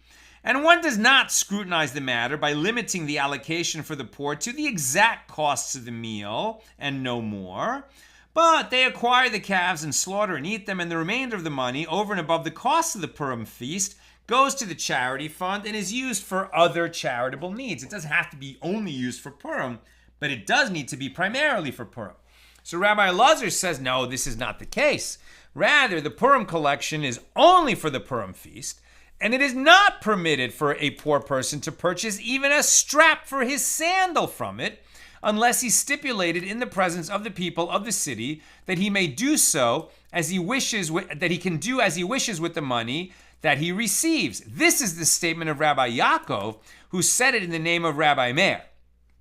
And one does not scrutinize the matter by limiting the allocation for the poor to the exact costs of the meal and no more. But they acquire the calves and slaughter and eat them, and the remainder of the money, over and above the cost of the Purim feast, goes to the charity fund and is used for other charitable needs. It doesn't have to be only used for Purim, but it does need to be primarily for Purim. So Rabbi Elazar says, no, this is not the case. Rather, the Purim collection is only for the Purim feast, and it is not permitted for a poor person to purchase even a strap for his sandal from it, unless he stipulated in the presence of the people of the city that he may do so as he wishes, that he can do as he wishes with the money that he receives. This is the statement of Rabbi Yaakov, who said it in the name of Rabbi Meir.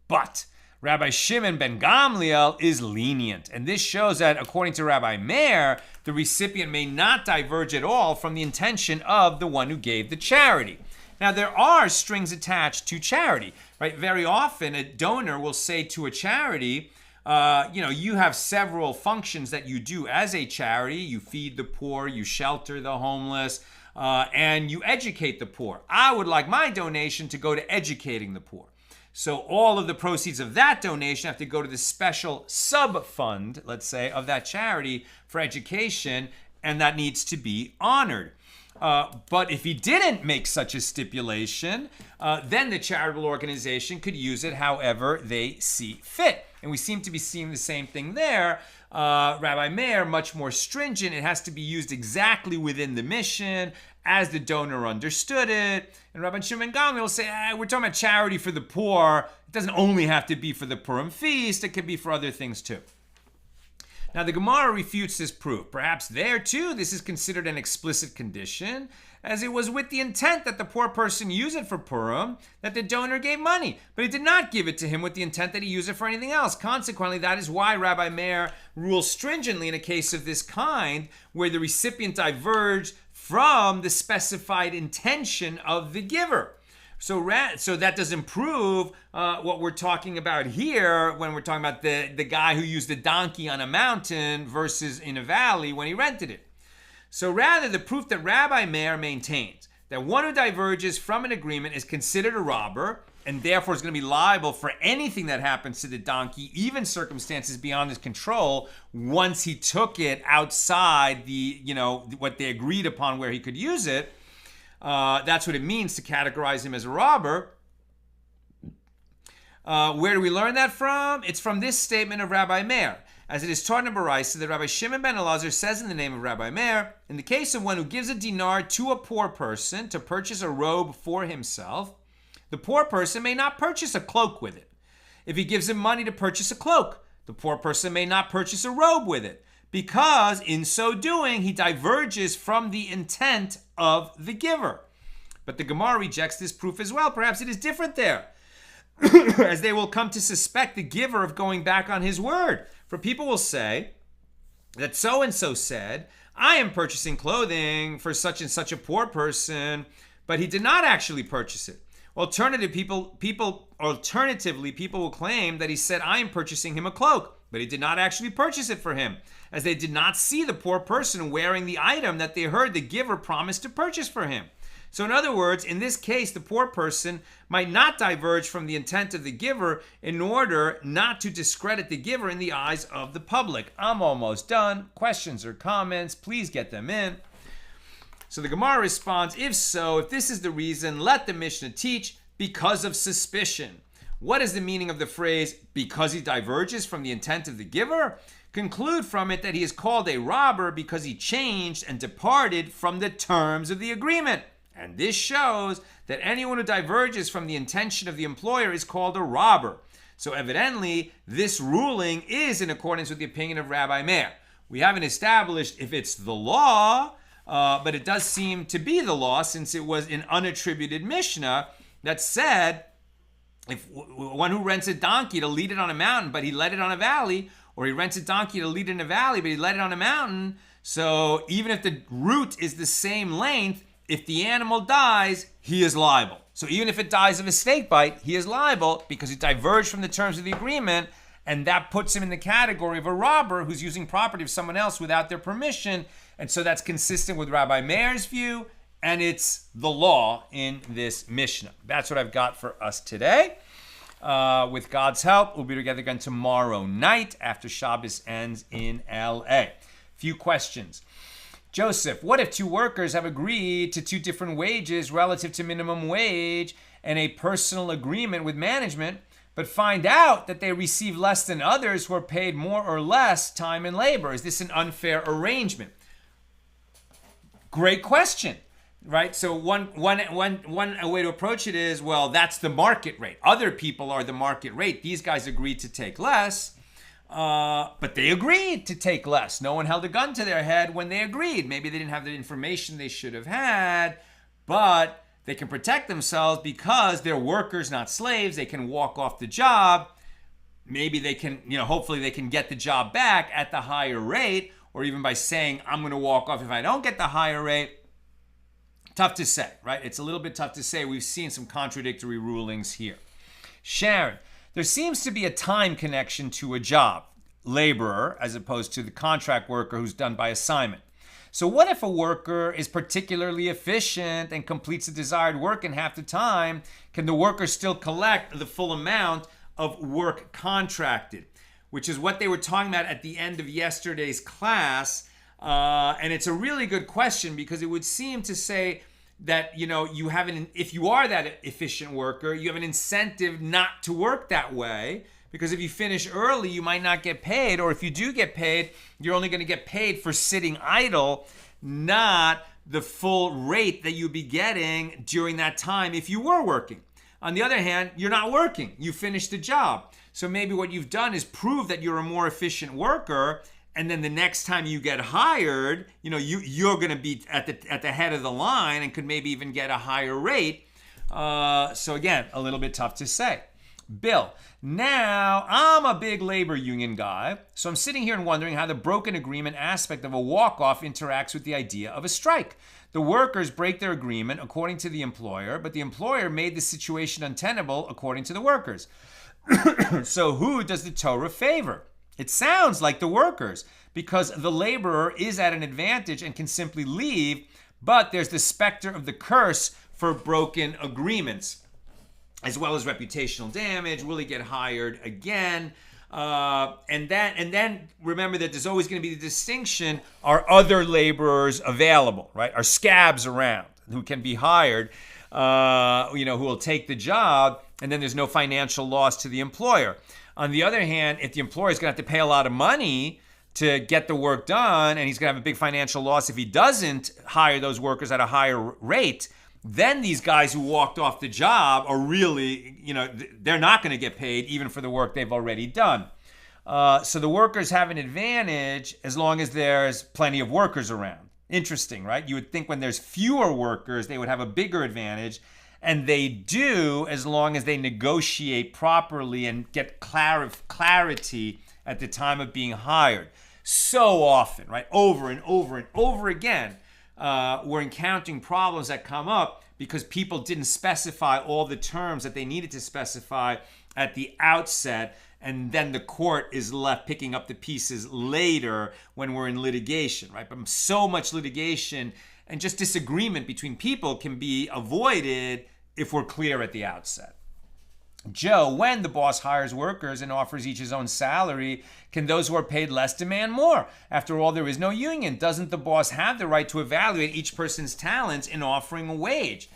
But Rabbi Shimon ben Gamliel is lenient, and this shows that, according to Rabbi Meir, the recipient may not diverge at all from the intention of the one who gave the charity. Now, there are strings attached to charity, right? Very often, a donor will say to a charity, you have several functions that you do as a charity. You feed the poor, you shelter the homeless, and you educate the poor. I would like my donation to go to educating the poor. So all of the proceeds of that donation have to go to the special sub-fund, let's say, of that charity for education, and that needs to be honored. But if he didn't make such a stipulation, then the charitable organization could use it however they see fit. And we seem to be seeing the same thing there. Rabbi Meir, much more stringent. It has to be used exactly within the mission as the donor understood it. And Rabbi Shimon Gamliel will say, we're talking about charity for the poor. It doesn't only have to be for the Purim feast. It could be for other things too. Now, the Gemara refutes this proof. Perhaps there, too, this is considered an explicit condition, as it was with the intent that the poor person use it for Purim, that the donor gave money. But he did not give it to him with the intent that he use it for anything else. Consequently, that is why Rabbi Meir rules stringently in a case of this kind, where the recipient diverged from the specified intention of the giver. So that doesn't prove what we're talking about here when we're talking about the guy who used the donkey on a mountain versus in a valley when he rented it. So rather, the proof that Rabbi Meir maintains that one who diverges from an agreement is considered a robber and therefore is going to be liable for anything that happens to the donkey, even circumstances beyond his control, once he took it outside what they agreed upon where he could use it. That's what it means to categorize him as a robber. Where do we learn that from? It's from this statement of Rabbi Meir. As it is taught in Baraisa, that Rabbi Shimon ben Elazar says in the name of Rabbi Meir, in the case of one who gives a dinar to a poor person to purchase a robe for himself, the poor person may not purchase a cloak with it. If he gives him money to purchase a cloak, the poor person may not purchase a robe with it, because in so doing, he diverges from the intent of the giver. But the Gemara rejects this proof as well. Perhaps it is different there, as they will come to suspect the giver of going back on his word. For people will say that so-and-so said, I am purchasing clothing for such and such a poor person, but he did not actually purchase it. Alternatively, people will claim that he said, I am purchasing him a cloak, but he did not actually purchase it for him, as they did not see the poor person wearing the item that they heard the giver promised to purchase for him. So in other words, in this case, the poor person might not diverge from the intent of the giver in order not to discredit the giver in the eyes of the public. I'm almost done. Questions or comments, please get them in. So the Gemara responds, if so, if this is the reason, let the Mishnah teach because of suspicion. What is the meaning of the phrase, because he diverges from the intent of the giver? Conclude from it that he is called a robber because he changed and departed from the terms of the agreement. And this shows that anyone who diverges from the intention of the employer is called a robber. So evidently, this ruling is in accordance with the opinion of Rabbi Meir. We haven't established if it's the law, but it does seem to be the law since it was an unattributed Mishnah that said, if one who rents a donkey to lead it on a mountain, but he led it on a valley, or he rents a donkey to lead it in a valley, but he led it on a mountain, so even if the route is the same length, if the animal dies, he is liable. So even if it dies of a snake bite, he is liable because he diverged from the terms of the agreement, and that puts him in the category of a robber who's using property of someone else without their permission. And so that's consistent with Rabbi Meir's view, and it's the law in this Mishnah. That's what I've got for us today. With God's help, we'll be together again tomorrow night after Shabbos ends in LA. Few questions. Joseph, what if two workers have agreed to two different wages relative to minimum wage and a personal agreement with management, but find out that they receive less than others who are paid more or less time and labor? Is this an unfair arrangement? Great question, right? So one way to approach it is, well, that's the market rate. Other people are the market rate. These guys agreed to take less. But they agreed to take less. No one held a gun to their head when they agreed. Maybe they didn't have the information they should have had, but they can protect themselves because they're workers, not slaves. They can walk off the job. Maybe they can, hopefully they can get the job back at the higher rate, or even by saying, I'm going to walk off if I don't get the higher rate. Tough to say, right? It's a little bit tough to say. We've seen some contradictory rulings here. Sharon, there seems to be a time connection to a job, laborer, as opposed to the contract worker who's done by assignment. So what if a worker is particularly efficient and completes the desired work in half the time? Can the worker still collect the full amount of work contracted? Which is what they were talking about at the end of yesterday's class. And it's a really good question, because it would seem to say that, you have if you are that efficient worker, you have an incentive not to work that way, because if you finish early, you might not get paid, or if you do get paid, you're only going to get paid for sitting idle, not the full rate that you'd be getting during that time if you were working. On the other hand, you're not working. You finished the job. So maybe what you've done is prove that you're a more efficient worker, and then the next time you get hired, you're going to be at the head of the line and could maybe even get a higher rate. So again, a little bit tough to say. Bill, now I'm a big labor union guy, so I'm sitting here and wondering how the broken agreement aspect of a walk-off interacts with the idea of a strike. The workers break their agreement according to the employer, but the employer made the situation untenable according to the workers. So who does the Torah favor? It sounds like the workers, because the laborer is at an advantage and can simply leave, but there's the specter of the curse for broken agreements, as well as reputational damage. Will he get hired again? And then remember that there's always going to be the distinction: are other laborers available, right? Are scabs around who can be hired, who will take the job, and then there's no financial loss to the employer. On the other hand, if the employer is going to have to pay a lot of money to get the work done, and he's going to have a big financial loss if he doesn't hire those workers at a higher rate, then these guys who walked off the job are really, they're not going to get paid even for the work they've already done. So the workers have an advantage as long as there's plenty of workers around. Interesting, right? You would think when there's fewer workers, they would have a bigger advantage. And they do, as long as they negotiate properly and get clarity at the time of being hired. So often, right? Over and over and over again, we're encountering problems that come up because people didn't specify all the terms that they needed to specify at the outset, and then the court is left picking up the pieces later when we're in litigation, right? But so much litigation and just disagreement between people can be avoided if we're clear at the outset. Joe, when the boss hires workers and offers each his own salary, can those who are paid less demand more? After all, there is no union. Doesn't the boss have the right to evaluate each person's talents in offering a wage?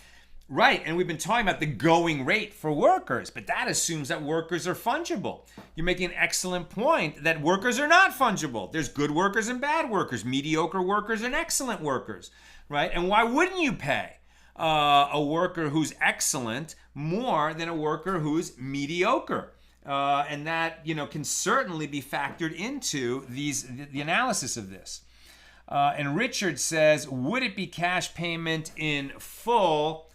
Right, and we've been talking about the going rate for workers, but that assumes that workers are fungible. You're making an excellent point that workers are not fungible. There's good workers and bad workers, mediocre workers and excellent workers, right? And why wouldn't you pay a worker who's excellent more than a worker who's mediocre? And that, can certainly be factored into the analysis of this. And Richard says, would it be cash payment in full?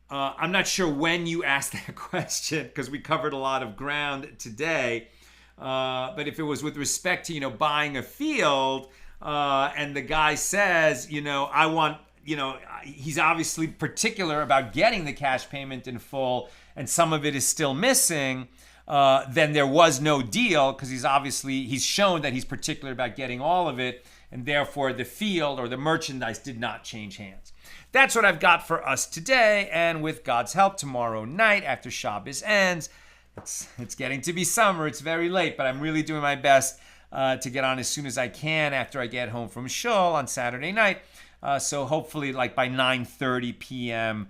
I'm not sure when you asked that question, because we covered a lot of ground today. But if it was with respect to, buying a field, and the guy says, I want, he's obviously particular about getting the cash payment in full, and some of it is still missing, then there was no deal, because he's shown that he's particular about getting all of it, and therefore the field or the merchandise did not change hands. That's what I've got for us today, and with God's help, tomorrow night after Shabbos ends, it's getting to be summer. It's very late, but I'm really doing my best to get on as soon as I can after I get home from shul on Saturday night. So hopefully, like by 9:30 p.m.